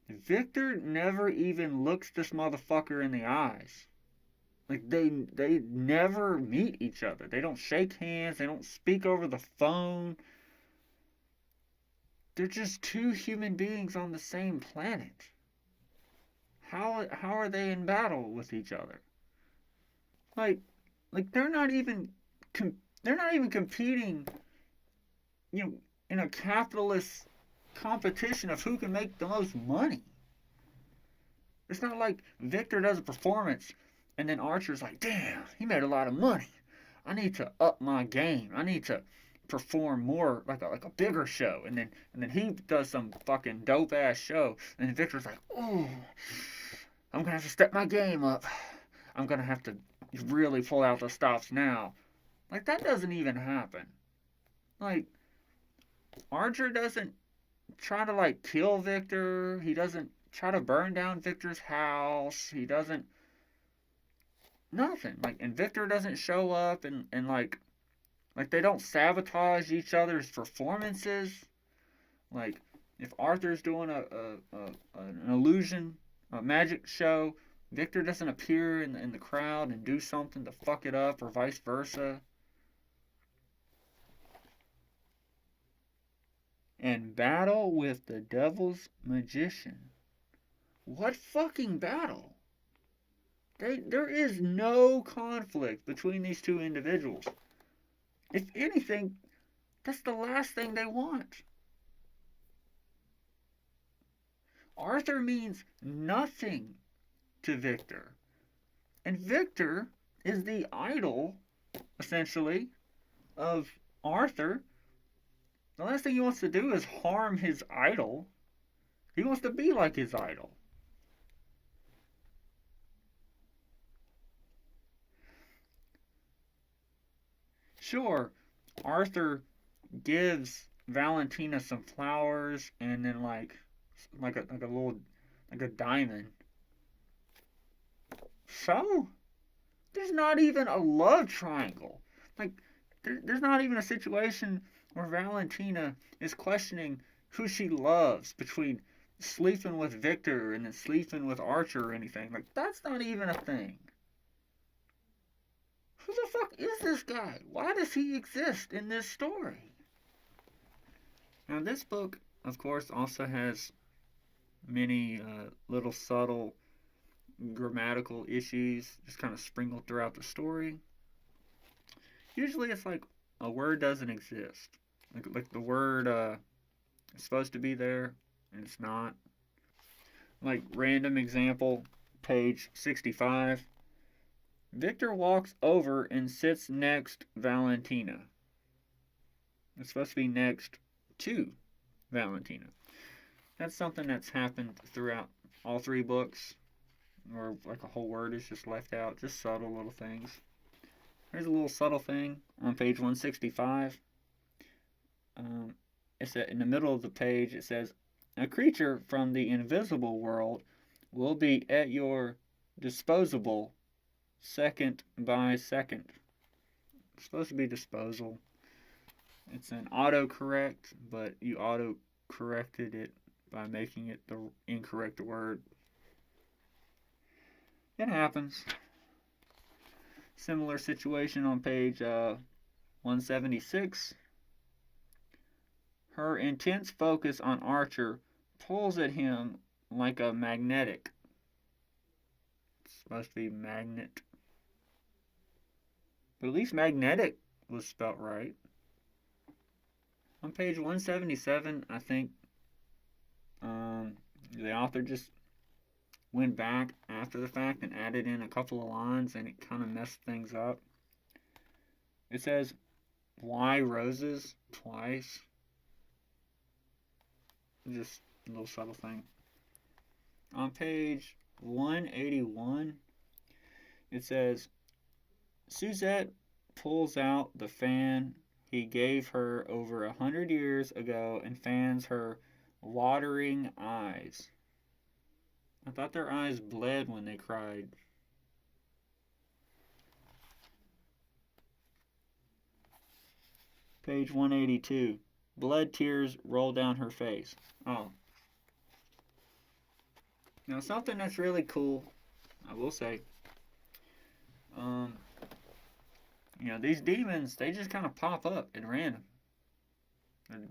Speaker 1: Victor never even looks this motherfucker in the eyes. Like, they never meet each other. They don't shake hands. They don't speak over the phone. They're just two human beings on the same planet. How are they in battle with each other? Like they're not even competing, you know, in a capitalist competition of who can make the most money. It's not like Victor does a performance and then Archer's like, damn, he made a lot of money. I need to up my game. I need to perform more, like a bigger show. And then he does some fucking dope ass show. And then Victor's like, ooh, I'm gonna have to step my game up. I'm gonna have to really pull out the stops now. Like, that doesn't even happen. Like, Archer doesn't try to, like, kill Victor. He doesn't try to burn down Victor's house. He doesn't... Nothing. Like, and Victor doesn't show up and like they don't sabotage each other's performances. Like, if Arthur's doing an illusion, a magic show, Victor doesn't appear in the crowd and do something to fuck it up, or vice versa. And battle with the devil's magician. What fucking battle? There is no conflict between these two individuals. If anything, that's the last thing they want. Arthur means nothing to Victor. And Victor is the idol, essentially, of Arthur. The last thing he wants to do is harm his idol. He wants to be like his idol. Sure, Arthur gives Valentina some flowers and then like a diamond. So there's not even a love triangle. Like, there's not even a situation where Valentina is questioning who she loves between sleeping with Victor and then sleeping with Archer or anything. Like, that's not even a thing. Who the fuck is this guy? Why does he exist in this story? Now, this book, of course, also has many little subtle grammatical issues just kind of sprinkled throughout the story. Usually it's like a word doesn't exist. Like the word is supposed to be there and it's not. Like, random example, page 65. Victor walks over and sits next Valentina. It's supposed to be next to Valentina. That's something that's happened throughout all three books, or like a whole word is just left out, just subtle little things. Here's a little subtle thing on page 165. It's in the middle of the page. It says, a creature from the invisible world will be at your disposable second by second. It's supposed to be disposal. It's an autocorrect, but you auto-corrected it by making it the incorrect word. It happens. Similar situation on page 176. Her intense focus on Archer pulls at him like a magnetic. It's supposed to be magnet. But at least magnetic was spelt right. On page 177, I think the author just went back after the fact and added in a couple of lines, and it kind of messed things up. It says, why roses twice? Just a little subtle thing. On page 181, it says, Suzette pulls out the fan he gave her over 100 years ago and fans her watering eyes. I thought their eyes bled when they cried. Page 182. Blood tears roll down her face. Oh. Now something that's really cool, I will say. These demons, they just kind of pop up at random.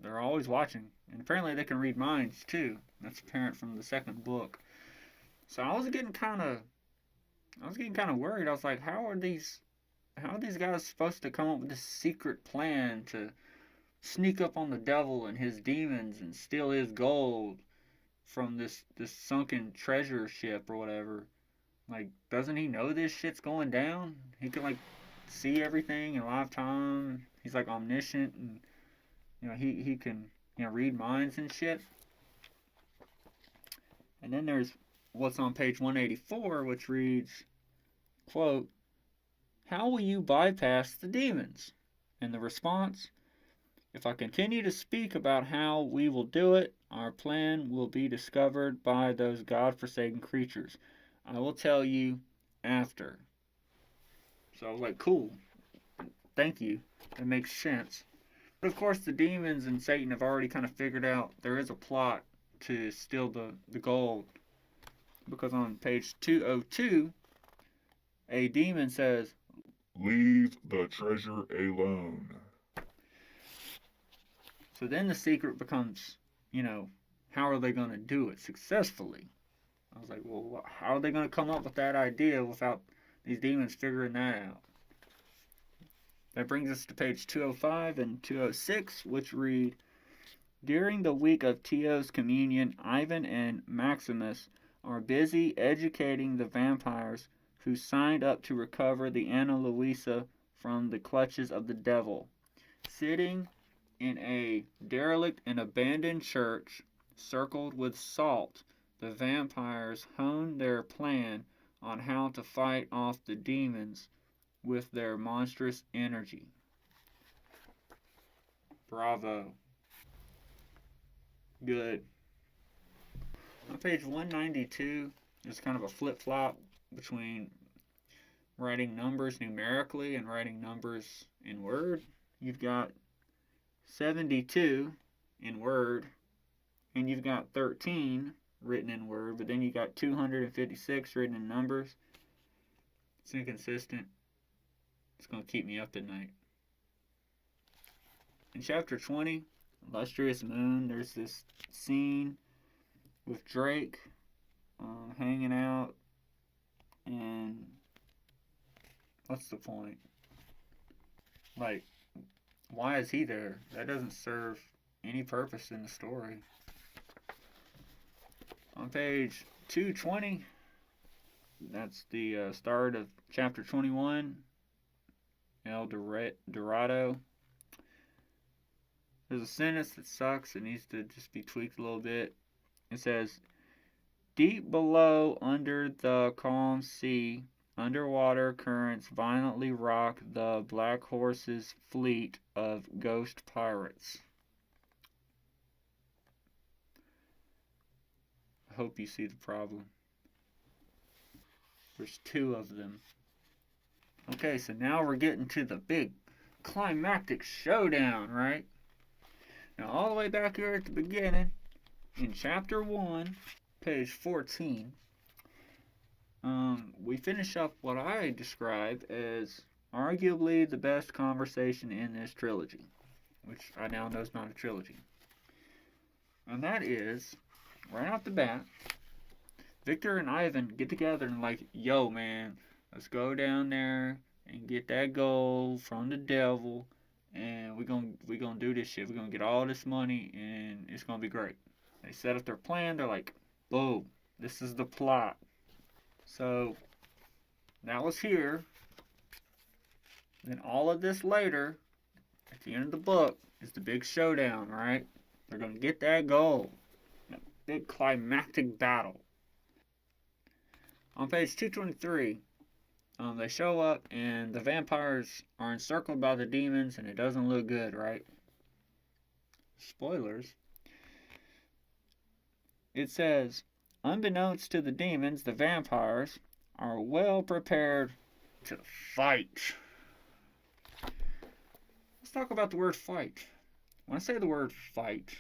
Speaker 1: They're always watching. And apparently they can read minds too. That's apparent from the second book. So I was getting kind of worried. I was like, how are these guys supposed to come up with this secret plan to sneak up on the devil and his demons and steal his gold from this sunken treasure ship or whatever? Like, doesn't he know this shit's going down? He can like see everything in live time. He's like omniscient, and he can read minds and shit. And then there's what's on page 184, which reads, quote, how will you bypass the demons? And the response, if I continue to speak about how we will do it, our plan will be discovered by those godforsaken creatures. I will tell you after. So I was like, cool. Thank you. That makes sense. But of course, the demons and Satan have already kind of figured out there is a plot to steal the gold. Because on page 202, a demon says,
Speaker 4: leave the treasure alone.
Speaker 1: So then the secret becomes, how are they going to do it successfully? I was like, well, how are they going to come up with that idea without these demons figuring that out? That brings us to page 205 and 206, which read, during the week of Teo's communion, Ivan and Maximus are busy educating the vampires who signed up to recover the Ana Luisa from the clutches of the devil. Sitting in a derelict and abandoned church, circled with salt, the vampires hone their plan on how to fight off the demons with their monstrous energy. Bravo. Good. On page 192, there's kind of a flip-flop between writing numbers numerically and writing numbers in Word. You've got 72 in Word, and you've got 13 written in Word, but then you got 256 written in numbers. It's inconsistent. It's going to keep me up at night. In chapter 20, Lustrous Moon, there's this scene with Drake hanging out, and what's the point? Like, why is he there? That doesn't serve any purpose in the story. On page 220, That's the start of chapter 21, El Dorado. There's a sentence that sucks. It needs to just be tweaked a little bit. It says, deep below under the calm sea, underwater currents violently rock the Black Horse's fleet of ghost pirates. I hope you see the problem. There's two of them. Okay, so now we're getting to the big climactic showdown, right? Now, all the way back here at the beginning, in chapter 1, page 14, we finish up what I describe as arguably the best conversation in this trilogy, which I now know is not a trilogy. And that is, right off the bat, Victor and Ivan get together and like, yo man, let's go down there and get that gold from the devil, and we gonna do this shit. We're gonna get all this money, and it's gonna be great. They set up their plan. They're like, boom, this is the plot. So that was here. Then all of this later, at the end of the book, is the big showdown, right? They're gonna get that gold. A big climactic battle. On page 223, they show up and the vampires are encircled by the demons, and it doesn't look good, right? Spoilers. It says, unbeknownst to the demons, the vampires are well prepared to fight. Let's talk about the word fight. When I say the word fight,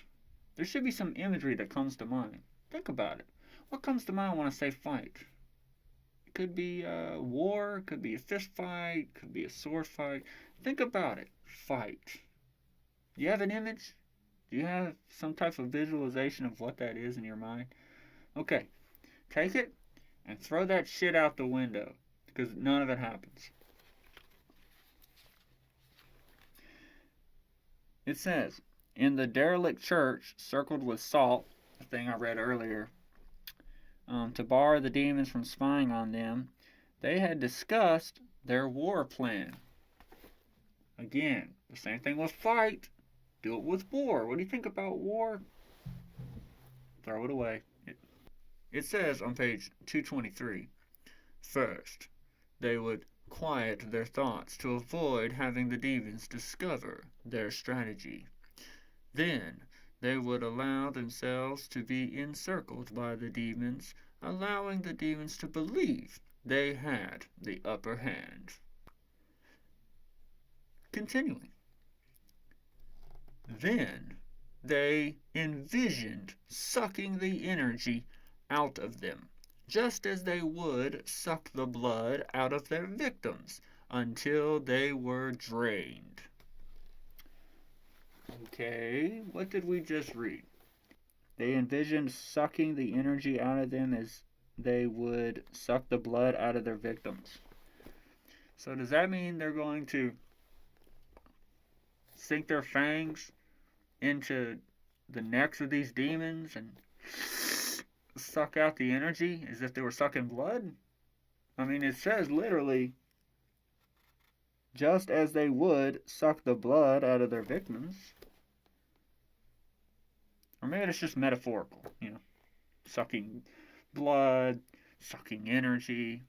Speaker 1: there should be some imagery that comes to mind. Think about it. What comes to mind when I say fight? It could be a war, it could be a fist fight, it could be a sword fight. Think about it. Fight. Do you have an image? Do you have some type of visualization of what that is in your mind? Okay. Take it and throw that shit out the window, because none of it happens. It says, in the derelict church circled with salt, the thing I read earlier, to bar the demons from spying on them, they had discussed their war plan. Again, the same thing with fight. Do it with war. What do you think about war? Throw it away. It says on page 223, first, they would quiet their thoughts to avoid having the demons discover their strategy. Then, they would allow themselves to be encircled by the demons, allowing the demons to believe they had the upper hand. Continuing. Then, they envisioned sucking the energy out of them, just as they would suck the blood out of their victims until they were drained. Okay, what did we just read? They envisioned sucking the energy out of them as they would suck the blood out of their victims. So does that mean they're going to sink their fangs into the necks of these demons and suck out the energy as if they were sucking blood? I mean, it says literally, just as they would suck the blood out of their victims. Or maybe it's just metaphorical, sucking blood, sucking energy.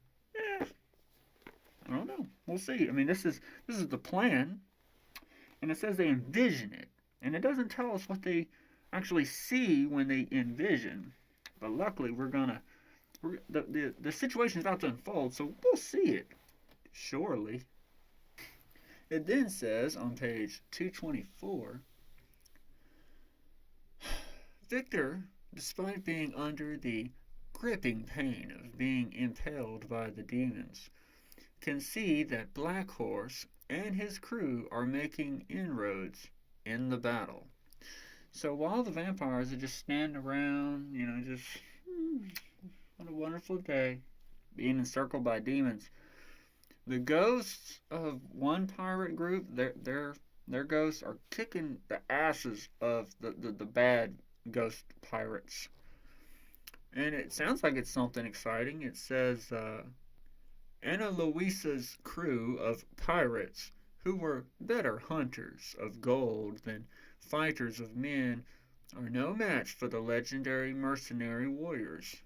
Speaker 1: I don't know. We'll see. I mean, this is the plan, and it says they envision it, and it doesn't tell us what they actually see when they envision. But luckily, the situation is about to unfold, so we'll see it. Surely. It then says on page 224, Victor, despite being under the gripping pain of being impaled by the demons, can see that Black Horse and his crew are making inroads in the battle. So while the vampires are just standing around, what a wonderful day, being encircled by demons, the ghosts of one pirate group, their ghosts are kicking the asses of the bad ghost pirates. And it sounds like it's something exciting. It says Ana Luisa's crew of pirates, who were better hunters of gold than fighters of men, are no match for the legendary mercenary warriors.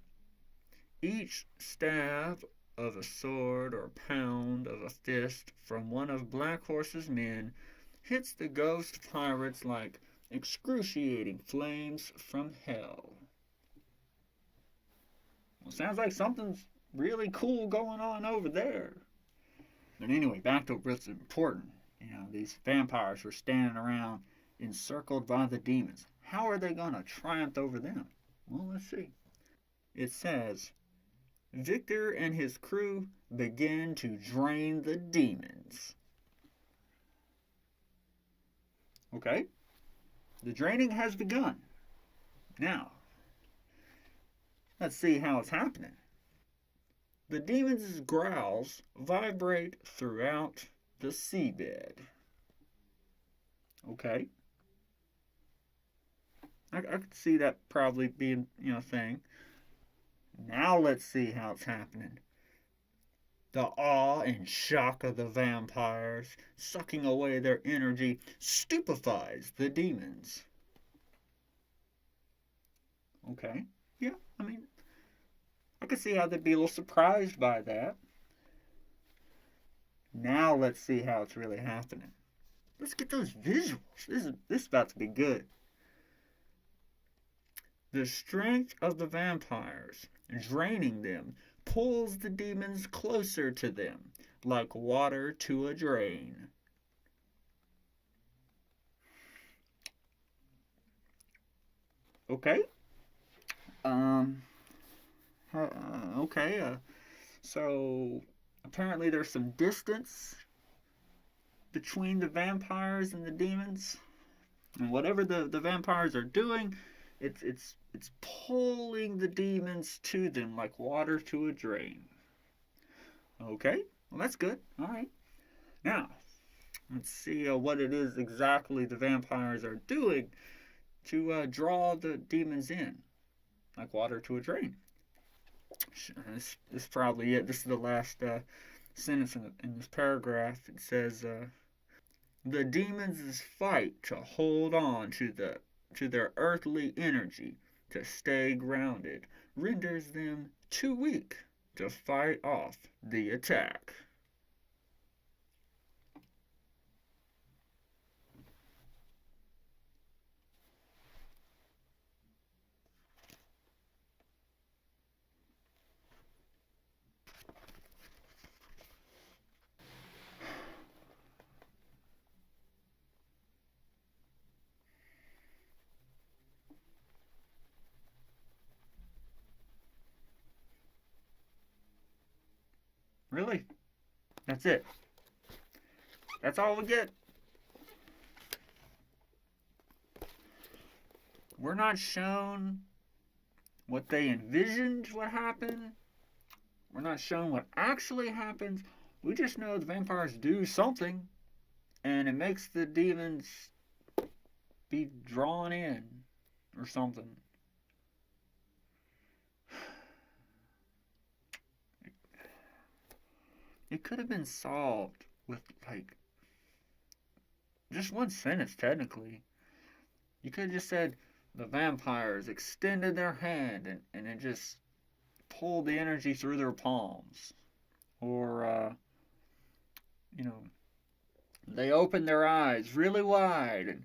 Speaker 1: Each stab of a sword or pound of a fist from one of Black Horse's men hits the ghost pirates like excruciating flames from hell. Well, sounds like something's really cool going on over there. But anyway, back to what's important. These vampires were standing around encircled by the demons. How are they going to triumph over them? Well, let's see. It says, Victor and his crew begin to drain the demons. Okay, the draining has begun. Now, let's see how it's happening. The demons' growls vibrate throughout the seabed. Okay. I could see that probably being, a thing. Now let's see how it's happening. The awe and shock of the vampires, sucking away their energy, stupefies the demons. Okay. Yeah, I could see how they'd be a little surprised by that. Now let's see how it's really happening. Let's get those visuals. This is about to be good. The strength of the vampires, draining them, pulls the demons closer to them, like water to a drain. Okay. Okay. So apparently there's some distance between the vampires and the demons, and whatever the vampires are doing, it's pulling the demons to them like water to a drain. Okay, well that's good. All right. Now, let's see what it is exactly the vampires are doing to draw the demons in, like water to a drain. This is probably it. This is the last sentence in this paragraph. It says, the demons' fight to hold on to their earthly energy to stay grounded renders them too weak to fight off the attack. Really? That's it. That's all we get. We're not shown what they envisioned would happen. We're not shown what actually happens. We just know the vampires do something, and it makes the demons be drawn in or something. It could have been solved with, just one sentence, technically. You could have just said, the vampires extended their hand and it just pulled the energy through their palms. Or, they opened their eyes really wide and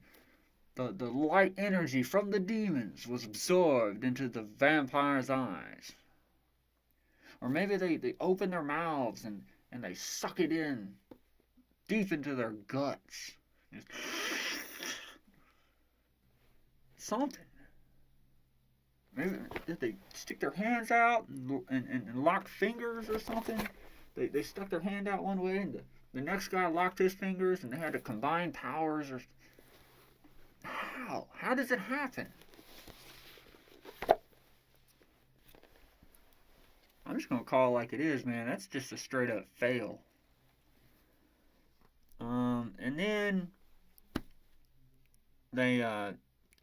Speaker 1: the light energy from the demons was absorbed into the vampire's eyes. Or maybe they open their mouths and they suck it in deep into their guts. Something. Maybe did they stick their hands out and lock fingers or something? They stuck their hand out one way and the next guy locked his fingers and they had to combine powers. Or how? How does it happen? I'm just gonna call it like it is, man. That's just a straight up fail. And then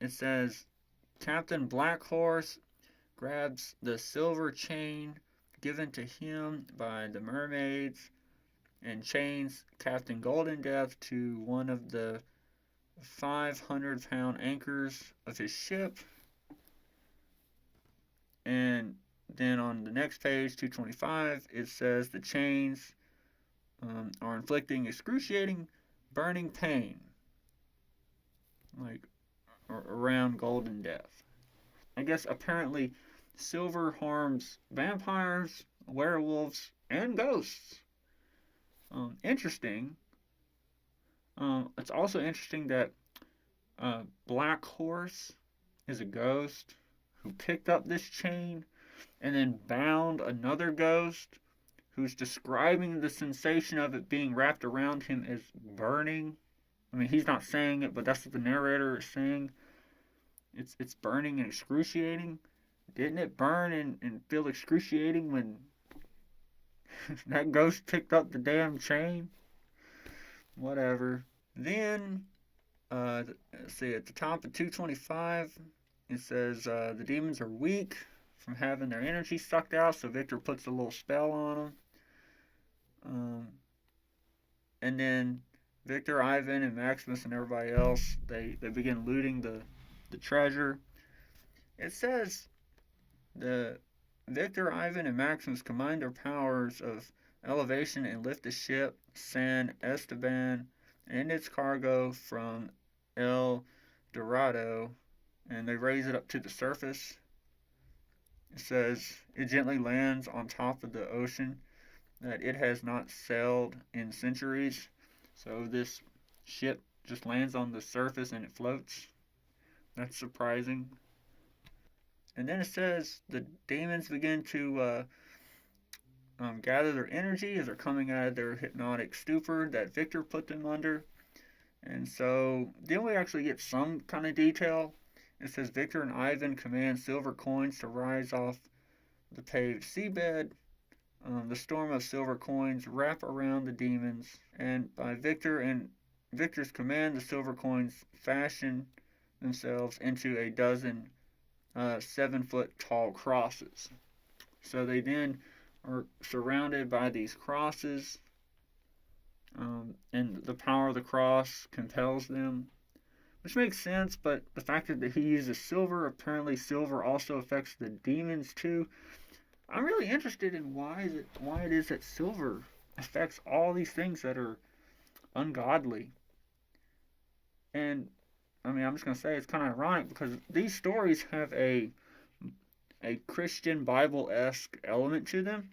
Speaker 1: it says Captain Black Horse grabs the silver chain given to him by the mermaids and chains Captain Golden Death to one of the 500-pound anchors of his ship. And then on the next page, 225, it says the chains are inflicting excruciating burning pain, like around Golden Death. I guess apparently silver harms vampires, werewolves, and ghosts. Interesting. It's also interesting that Black Horse is a ghost who picked up this chain and then bound another ghost who's describing the sensation of it being wrapped around him as burning. I mean, he's not saying it, but that's what the narrator is saying. It's burning and excruciating. Didn't it burn and feel excruciating when that ghost picked up the damn chain? Whatever. Then, let's see, at the top of 225, it says the demons are weak from having their energy sucked out, so Victor puts a little spell on them. And then Victor, Ivan, and Maximus and everybody else, they begin looting the treasure. It says the Victor, Ivan, and Maximus combine their powers of elevation and lift the ship San Esteban and its cargo from El Dorado, and they raise it up to the surface. It says it gently lands on top of the ocean that it has not sailed in centuries. So this ship just lands on the surface and it floats. That's surprising. And then it says the demons begin to gather their energy as they're coming out of their hypnotic stupor that Victor put them under. And so then we actually get some kind of detail. It says Victor and Ivan command silver coins to rise off the paved seabed. The storm of silver coins wrap around the demons, and by Victor's command, the silver coins fashion themselves into a dozen 7-foot tall crosses. So they then are surrounded by these crosses, and the power of the cross compels them, which makes sense, but the fact that he uses silver, apparently silver also affects the demons too. I'm really interested in why it is that silver affects all these things that are ungodly. And I mean, I'm just gonna say it's kind of ironic because these stories have a Christian Bible-esque element to them,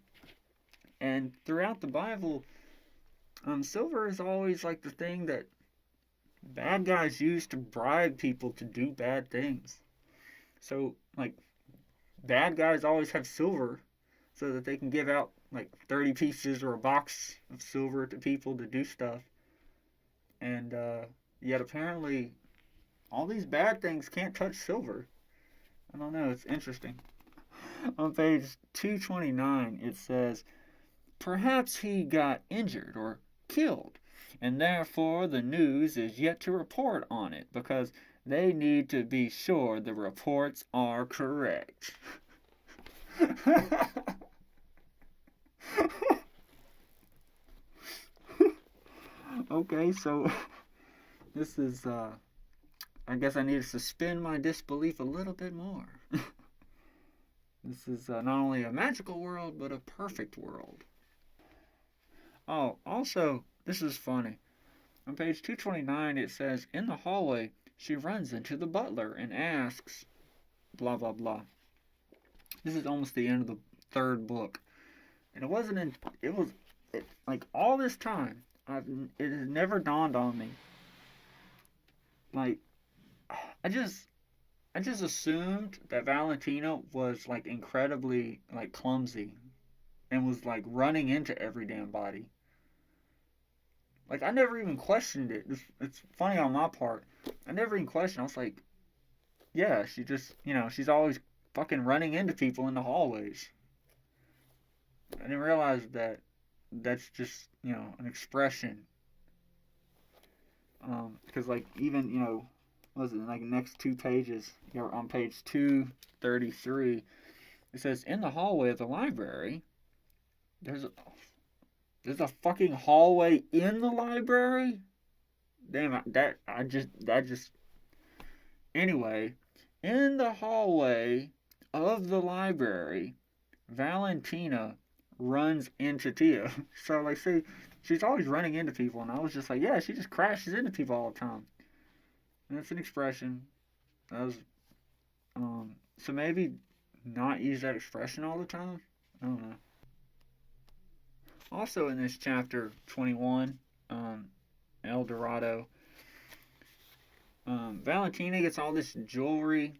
Speaker 1: and throughout the Bible, silver is always like the thing that bad guys use to bribe people to do bad things. So like, bad guys always have silver so that they can give out like 30 pieces or a box of silver to people to do stuff. And yet apparently all these bad things can't touch silver. I don't know, it's interesting. On page 229 it says, perhaps he got injured or killed, and therefore the news is yet to report on it because they need to be sure the reports are correct. Okay, so this is, I guess I need to suspend my disbelief a little bit more. This is not only a magical world, but a perfect world. Oh, also, this is funny. On page 229, it says, in the hallway, she runs into the butler and asks, blah, blah, blah. This is almost the end of the third book. And like, all this time, it has never dawned on me. Like, I just assumed that Valentina was, like, incredibly, like, clumsy and was, like, running into every damn body. Like, I never even questioned it. It's funny on my part. I never even questioned. I was like, yeah, she just, she's always fucking running into people in the hallways. I didn't realize that that's just, an expression. Because, like, even, what was it, like, the next 2 pages, on page 233, It says, in the hallway of the library, there's a fucking hallway in the library? Damn, anyway, in the hallway of the library, Valentina runs into Tia. So, like, see, she's always running into people, and I was just like, yeah, she just crashes into people all the time. And that's an expression. That was, so maybe not use that expression all the time? I don't know. Also in this chapter 21, El Dorado, Valentina gets all this jewelry,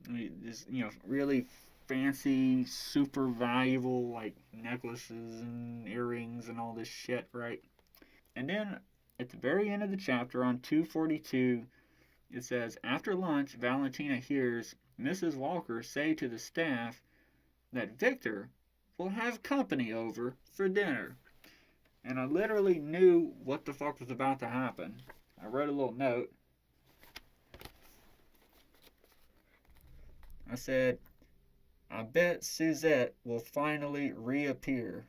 Speaker 1: this, really fancy, super valuable, like, necklaces and earrings and all this shit, right? And then, at the very end of the chapter, on 242, it says, after lunch, Valentina hears Mrs. Walker say to the staff that Victor will have company over for dinner. And I literally knew what the fuck was about to happen. I wrote a little note. I said, I bet Suzette will finally reappear.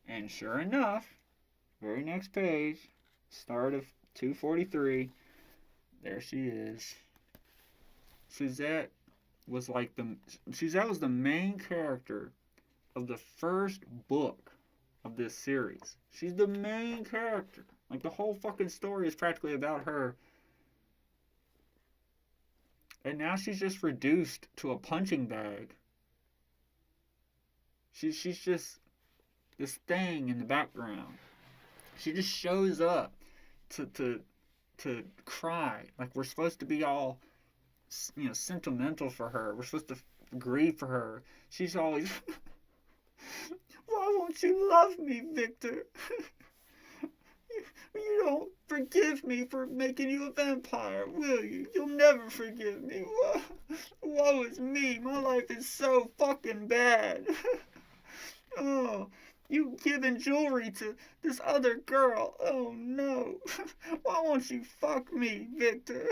Speaker 1: And sure enough, very next page, start of 243, there she is. Suzette was the main character of the first book of this series. She's the main character. Like, the whole fucking story is practically about her. And now she's just reduced to a punching bag. She's just this thing in the background. She just shows up to cry. Like, we're supposed to be all, sentimental for her. We're supposed to grieve for her. She's always, why won't you love me, Victor? You don't forgive me for making you a vampire, will you? You'll never forgive me. Woe is me. My life is so fucking bad. Oh, you giving jewelry to this other girl. Oh, no. Why won't you fuck me, Victor?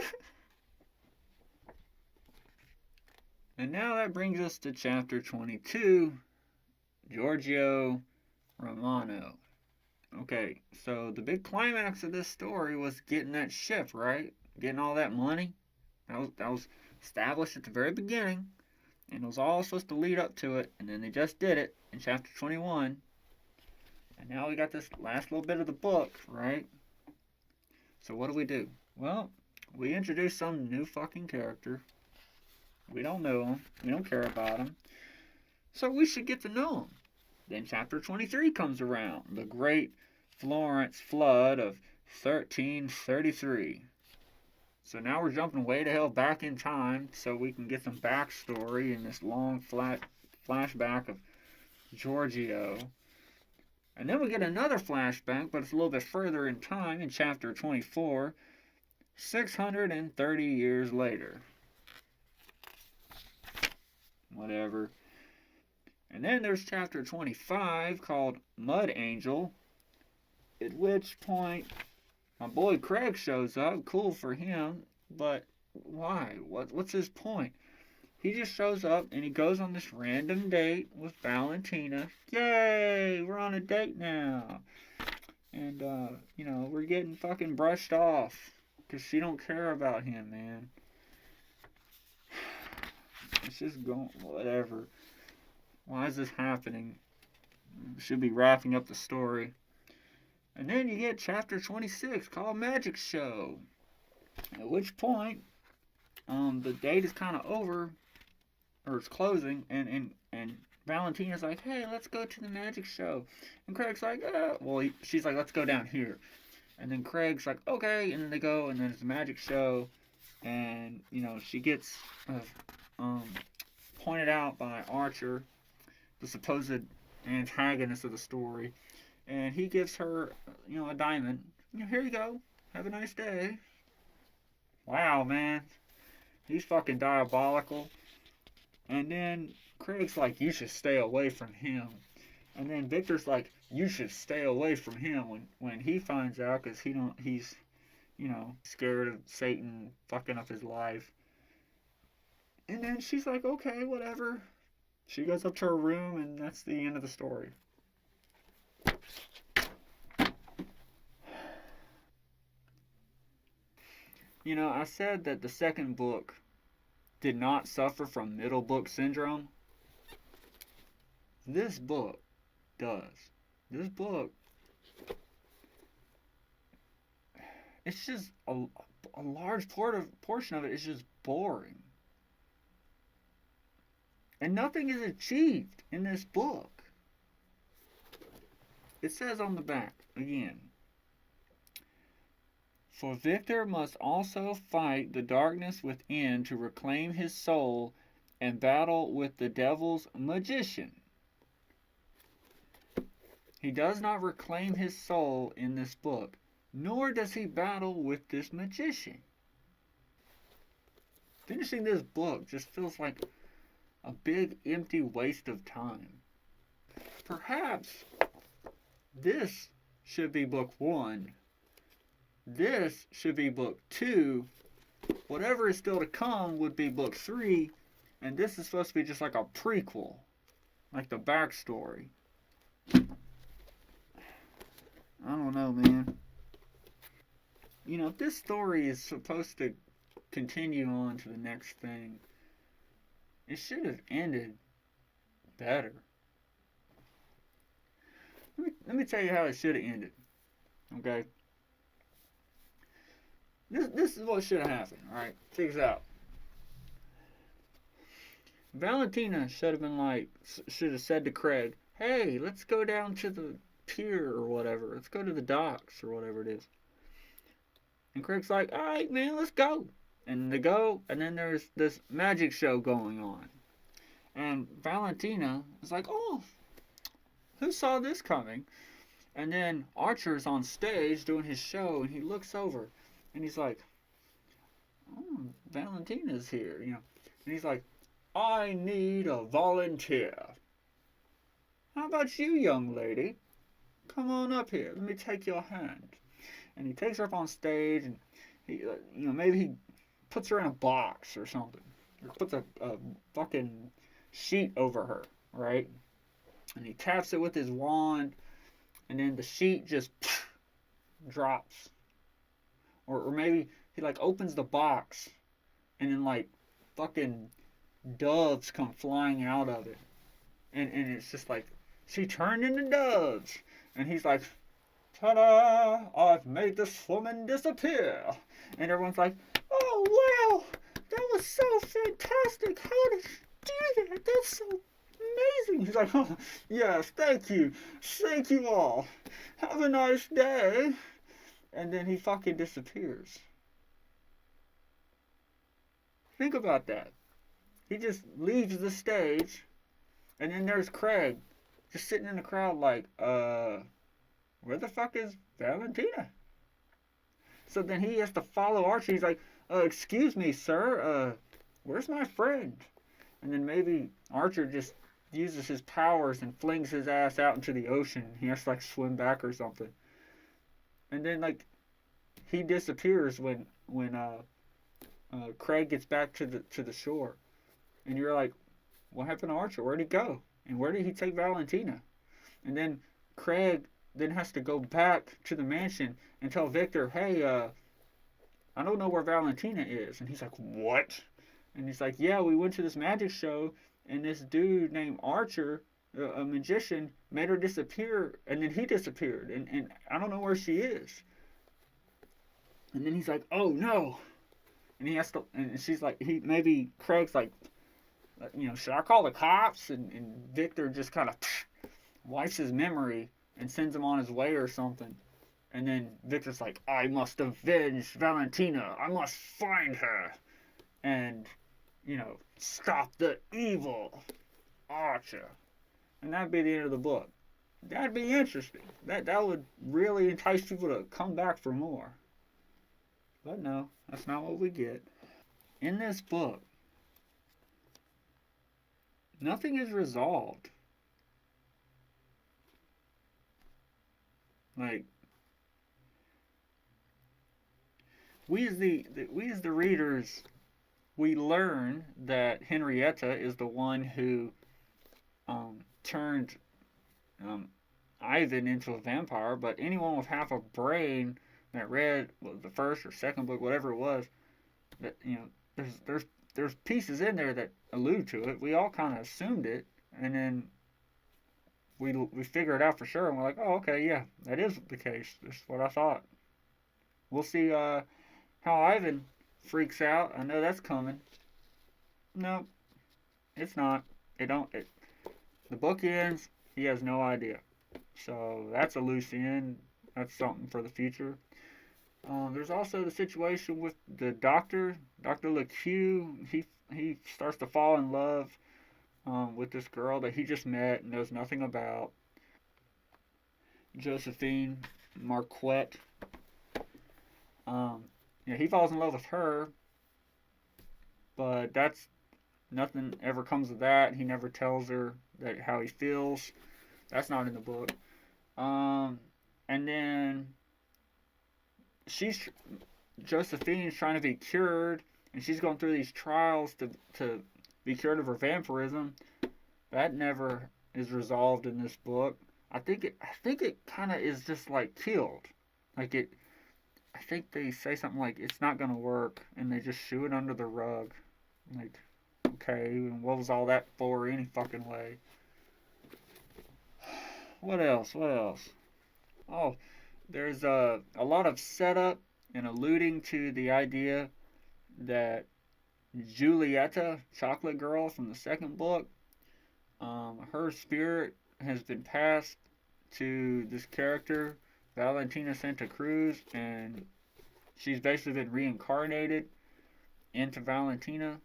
Speaker 1: And now that brings us to chapter 22, Giorgio Romano. Okay, so the big climax of this story was getting that ship, right? Getting all that money. That was established at the very beginning, and it was all supposed to lead up to it, and then they just did it in chapter 21. And now we got this last little bit of the book, right? So what do? Well, we introduce some new fucking character. We don't know him. We don't care about him. So we should get to know him. Then chapter 23 comes around. The Great Florence Flood of 1333. So now we're jumping way to hell back in time so we can get some backstory in this long flashback of Giorgio. And then we get another flashback, but it's a little bit further in time in chapter 24, 630 years later. Whatever. And then there's chapter 25 called Mud Angel, at which point my boy Craig shows up. Cool for him, but why? What's his point? He just shows up and he goes on this random date with Valentina. Yay! We're on a date now. And, we're getting fucking brushed off because she don't care about him, man. It's just going, whatever. Why is this happening? Should be wrapping up the story. And then you get chapter 26 called Magic Show. At which point, the date is kind of over, or it's closing, and Valentina's like, hey, let's go to the magic show. And Craig's like, she's like, let's go down here. And then Craig's like, okay, and then they go, and then it's a magic show, and, she gets pointed out by Archer, the supposed antagonist of the story, and he gives her, a diamond. Here you go. Have a nice day. Wow, man. He's fucking diabolical. And then Craig's like, you should stay away from him. And then Victor's like, you should stay away from him when he finds out, because he's scared of Satan fucking up his life. And then she's like, okay, whatever. She goes up to her room, and that's the end of the story. You know, I said that the second book did not suffer from middle book syndrome. This book does. This book, it's just a large portion of it is just boring. And nothing is achieved in this book. It says on the back, again, for Victor must also fight the darkness within to reclaim his soul and battle with the devil's magician. He does not reclaim his soul in this book, nor does he battle with this magician. Finishing this book just feels like a big empty waste of time. Perhaps this should be book 1. This should be book 2. Whatever is still to come would be book 3. And this is supposed to be just like a prequel. Like the backstory.
Speaker 2: I don't know, man.
Speaker 1: You know, if this story is supposed to continue on to the next thing, it should have ended better. Let me tell you how it should have ended. Okay? This is what should have happened, alright? Check this out. Valentina should have said to Craig, hey, let's go down to the pier or whatever. Let's go to the docks or whatever it is. And Craig's like, alright, man, let's go. And they go, and then there's this magic show going on. And Valentina is like, oh, who saw this coming? And then Archer's on stage doing his show, and he looks over, and he's like, oh, Valentina's here, you know. And he's like, I need a volunteer. How about you, young lady? Come on up here. Let me take your hand. And he takes her up on stage, and he, you know, maybe he puts her in a box or something, or puts a fucking sheet over her, right? And he taps it with his wand, and then the sheet just drops. Or maybe he like opens the box, and then like fucking doves come flying out of it. And it's just like, she turned into doves. And he's like, ta-da, I've made this woman disappear. And everyone's like, oh wow, that was so fantastic. How did you do that? That's so amazing. He's like, oh, yes, thank you. Thank you all. Have a nice day. And then he fucking disappears. Think about that. He just leaves the stage, and then there's Craig just sitting in the crowd like, where the fuck is Valentina? So then he has to follow Archie. He's like, excuse me, sir, where's my friend? And then maybe Archer just uses his powers and flings his ass out into the ocean. He has to like swim back or something. And then like he disappears when Craig gets back to the shore. And you're like, what happened to Archer? Where'd he go? And where did he take Valentina? And then Craig then has to go back to the mansion and tell Victor, hey, I don't know where Valentina is. And he's like, what? And he's like, yeah, we went to this magic show, and this dude named Archer, a magician, made her disappear, and then he disappeared, and I don't know where she is. And then he's like, oh no. And he has to, and she's like, Craig's like, you know, should I call the cops? And Victor just kind of wipes his memory and sends him on his way or something. And then Victor's like, I must avenge Valentina. I must find her. And, you know, stop the evil Archer. And that'd be the end of the book. That'd be interesting. That would really entice people to come back for more. But no, that's not what we get. In this book, nothing is resolved. Like, we as the readers, we learn that Henrietta is the one who turned Ivan into a vampire, but anyone with half a brain that read the first or second book, whatever it was, that there's pieces in there that allude to it. We all kind of assumed it, and then we figure it out for sure, and we're like, oh, okay, yeah, that is the case. This is what I thought. We'll see how Ivan freaks out. I know that's coming. No, it's not. The book ends. He has no idea. So that's a loose end. That's something for the future. There's also the situation with the doctor, Dr. LeCue. He starts to fall in love with this girl that he just met and knows nothing about. Josephine Marquette. He falls in love with her, but that's nothing ever comes of that. He never tells her that how he feels. That's not in the book. And then Josephine's trying to be cured, and she's going through these trials to be cured of her vampirism. That never is resolved in this book. I think it kind of is just like killed. I think they say something like it's not gonna work, and they just shoo it under the rug. Like, okay, and what was all that for any fucking way? What else? Oh, there's a lot of setup and alluding to the idea that Julieta, Chocolate Girl from the second book, her spirit has been passed to this character, Valentina Santa Cruz, and she's basically been reincarnated into Valentina.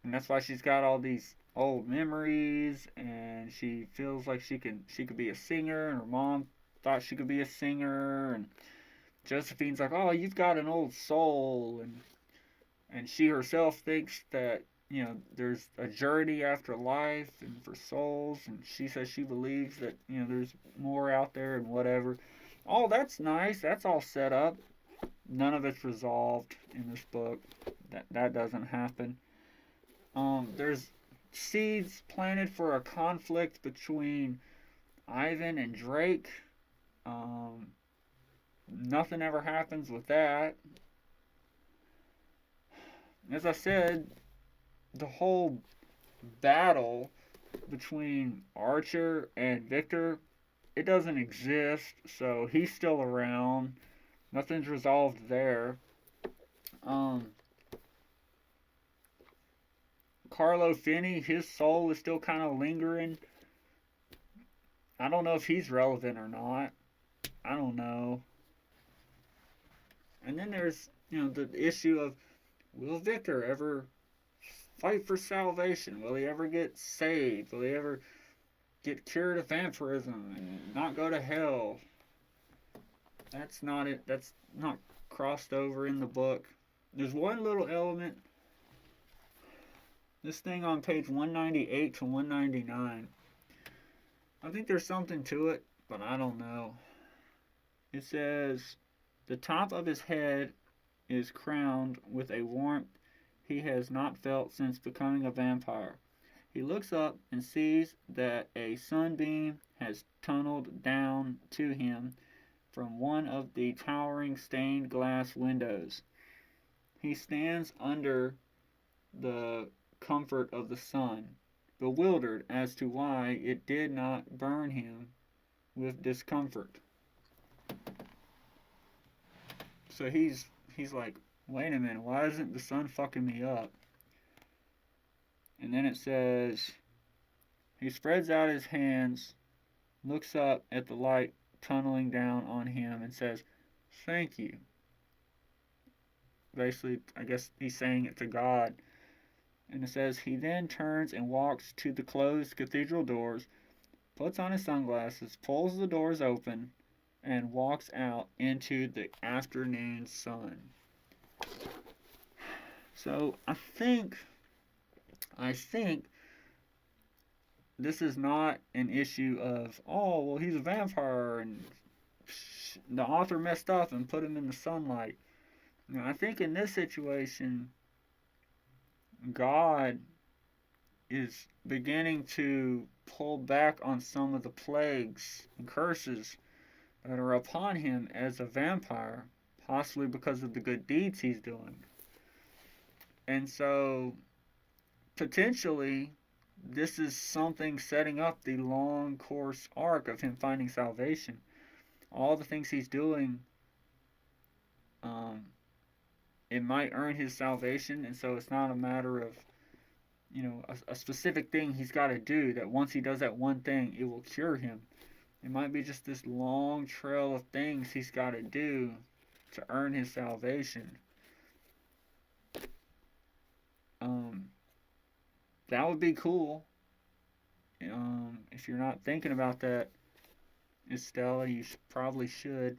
Speaker 1: And that's why she's got all these old memories, and she feels like she could be a singer, and her mom thought she could be a singer, and Josephine's like, oh, you've got an old soul, and she herself thinks that there's a journey after life and for souls, and she says she believes that there's more out there and whatever. Oh, that's nice. That's all set up. None of it's resolved in this book. That doesn't happen. There's seeds planted for a conflict between Ivan and Drake. Nothing ever happens with that. As I said, the whole battle between Archer and Victor, it doesn't exist, so he's still around. Nothing's resolved there. Carlo Finney, his soul is still kind of lingering. I don't know if he's relevant or not. I don't know. And then there's, the issue of, will Victor ever fight for salvation? Will he ever get saved? Will he ever get cured of vampirism and not go to hell? That's not it. That's not crossed over in the book. There's one little element. This thing on page 198 to 199. I think there's something to it, but I don't know. It says, the top of his head is crowned with a warmth he has not felt since becoming a vampire. He looks up and sees that a sunbeam has tunneled down to him from one of the towering stained glass windows. He stands under the comfort of the sun, bewildered as to why it did not burn him with discomfort. So he's like, wait a minute, why isn't the sun fucking me up? And then it says, he spreads out his hands, looks up at the light tunneling down on him, and says, thank you. Basically, I guess he's saying it to God. And it says, he then turns and walks to the closed cathedral doors, puts on his sunglasses, pulls the doors open, and walks out into the afternoon sun. So I think this is not an issue of, oh, well, he's a vampire and the author messed up and put him in the sunlight. I think in this situation, God is beginning to pull back on some of the plagues and curses that are upon him as a vampire, possibly because of the good deeds he's doing. And so, potentially, this is something setting up the long course arc of him finding salvation. All the things he's doing, it might earn his salvation, and so it's not a matter of, a specific thing he's got to do, that once he does that one thing, it will cure him. It might be just this long trail of things he's got to do to earn his salvation. That would be cool. If you're not thinking about that, Estella, you probably should.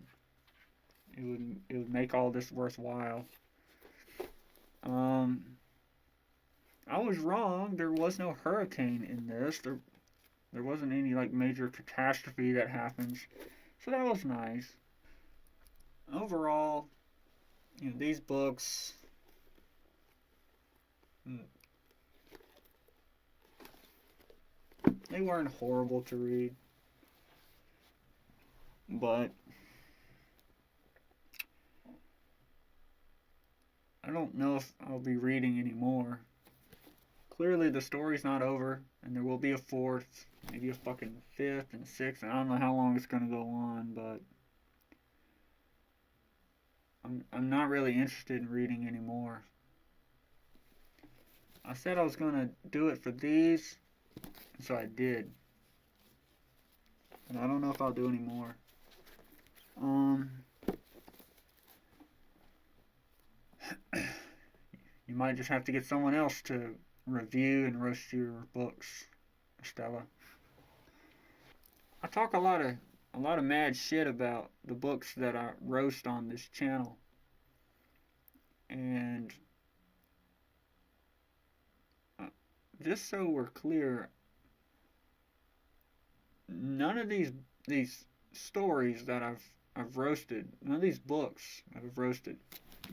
Speaker 1: It would make all this worthwhile. I was wrong. There was no hurricane in this. There wasn't any major catastrophe that happens. So that was nice. Overall, these books, they weren't horrible to read. But I don't know if I'll be reading anymore. Clearly the story's not over, and there will be a fourth, maybe a fucking fifth and sixth, and I don't know how long it's gonna go on, but I'm not really interested in reading anymore. I said I was gonna do it for these, so I did. And I don't know if I'll do any more. You might just have to get someone else to review and roast your books, Stella. I talk a lot of mad shit about the books that I roast on this channel. And just so we're clear, none of these stories that I've roasted, none of these books I've roasted,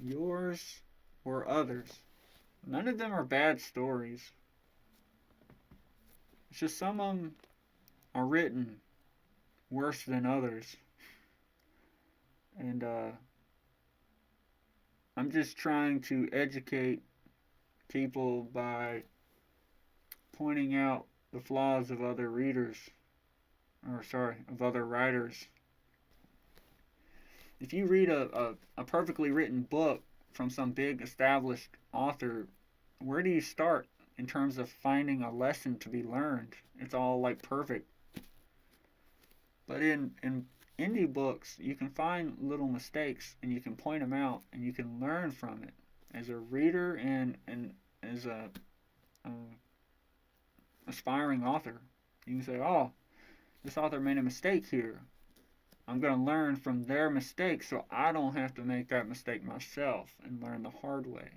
Speaker 1: yours or others, none of them are bad stories. It's just some of them are written worse than others. And I'm just trying to educate people by pointing out the flaws of other readers. Of other writers. If you read a perfectly written book from some big established author, where do you start in terms of finding a lesson to be learned? It's all perfect. But in indie books, you can find little mistakes and you can point them out and you can learn from it as a reader and as a aspiring author. You can say, oh, this author made a mistake here. I'm going to learn from their mistake so I don't have to make that mistake myself and learn the hard way.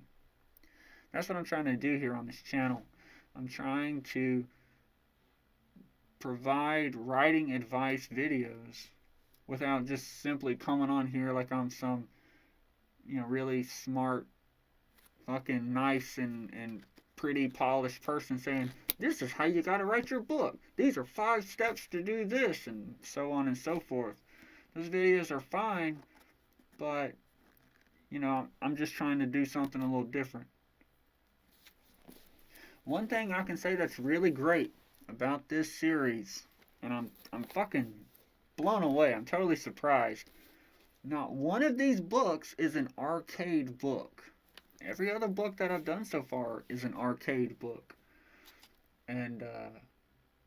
Speaker 1: That's what I'm trying to do here on this channel. I'm trying to provide writing advice videos without just simply coming on here like I'm some, really smart, fucking nice and pretty polished person saying, this is how you gotta write your book. These are 5 steps to do this, and so on and so forth. Those videos are fine, but, I'm just trying to do something a little different. One thing I can say that's really great about this series, and I'm fucking blown away. I'm totally surprised. Not one of these books is an arcade book. Every other book that I've done so far is an arcade book. And,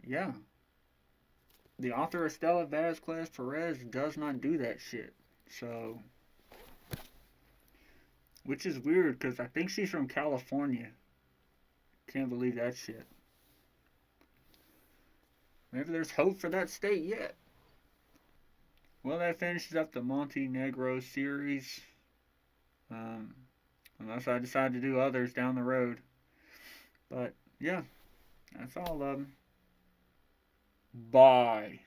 Speaker 1: yeah. The author Estella Vazquez Perez does not do that shit. So, which is weird because I think she's from California. Can't believe that shit. Maybe there's hope for that state yet. Well, that finishes up the Monte Negro series. Unless I decide to do others down the road. But, yeah. That's all of them. Bye.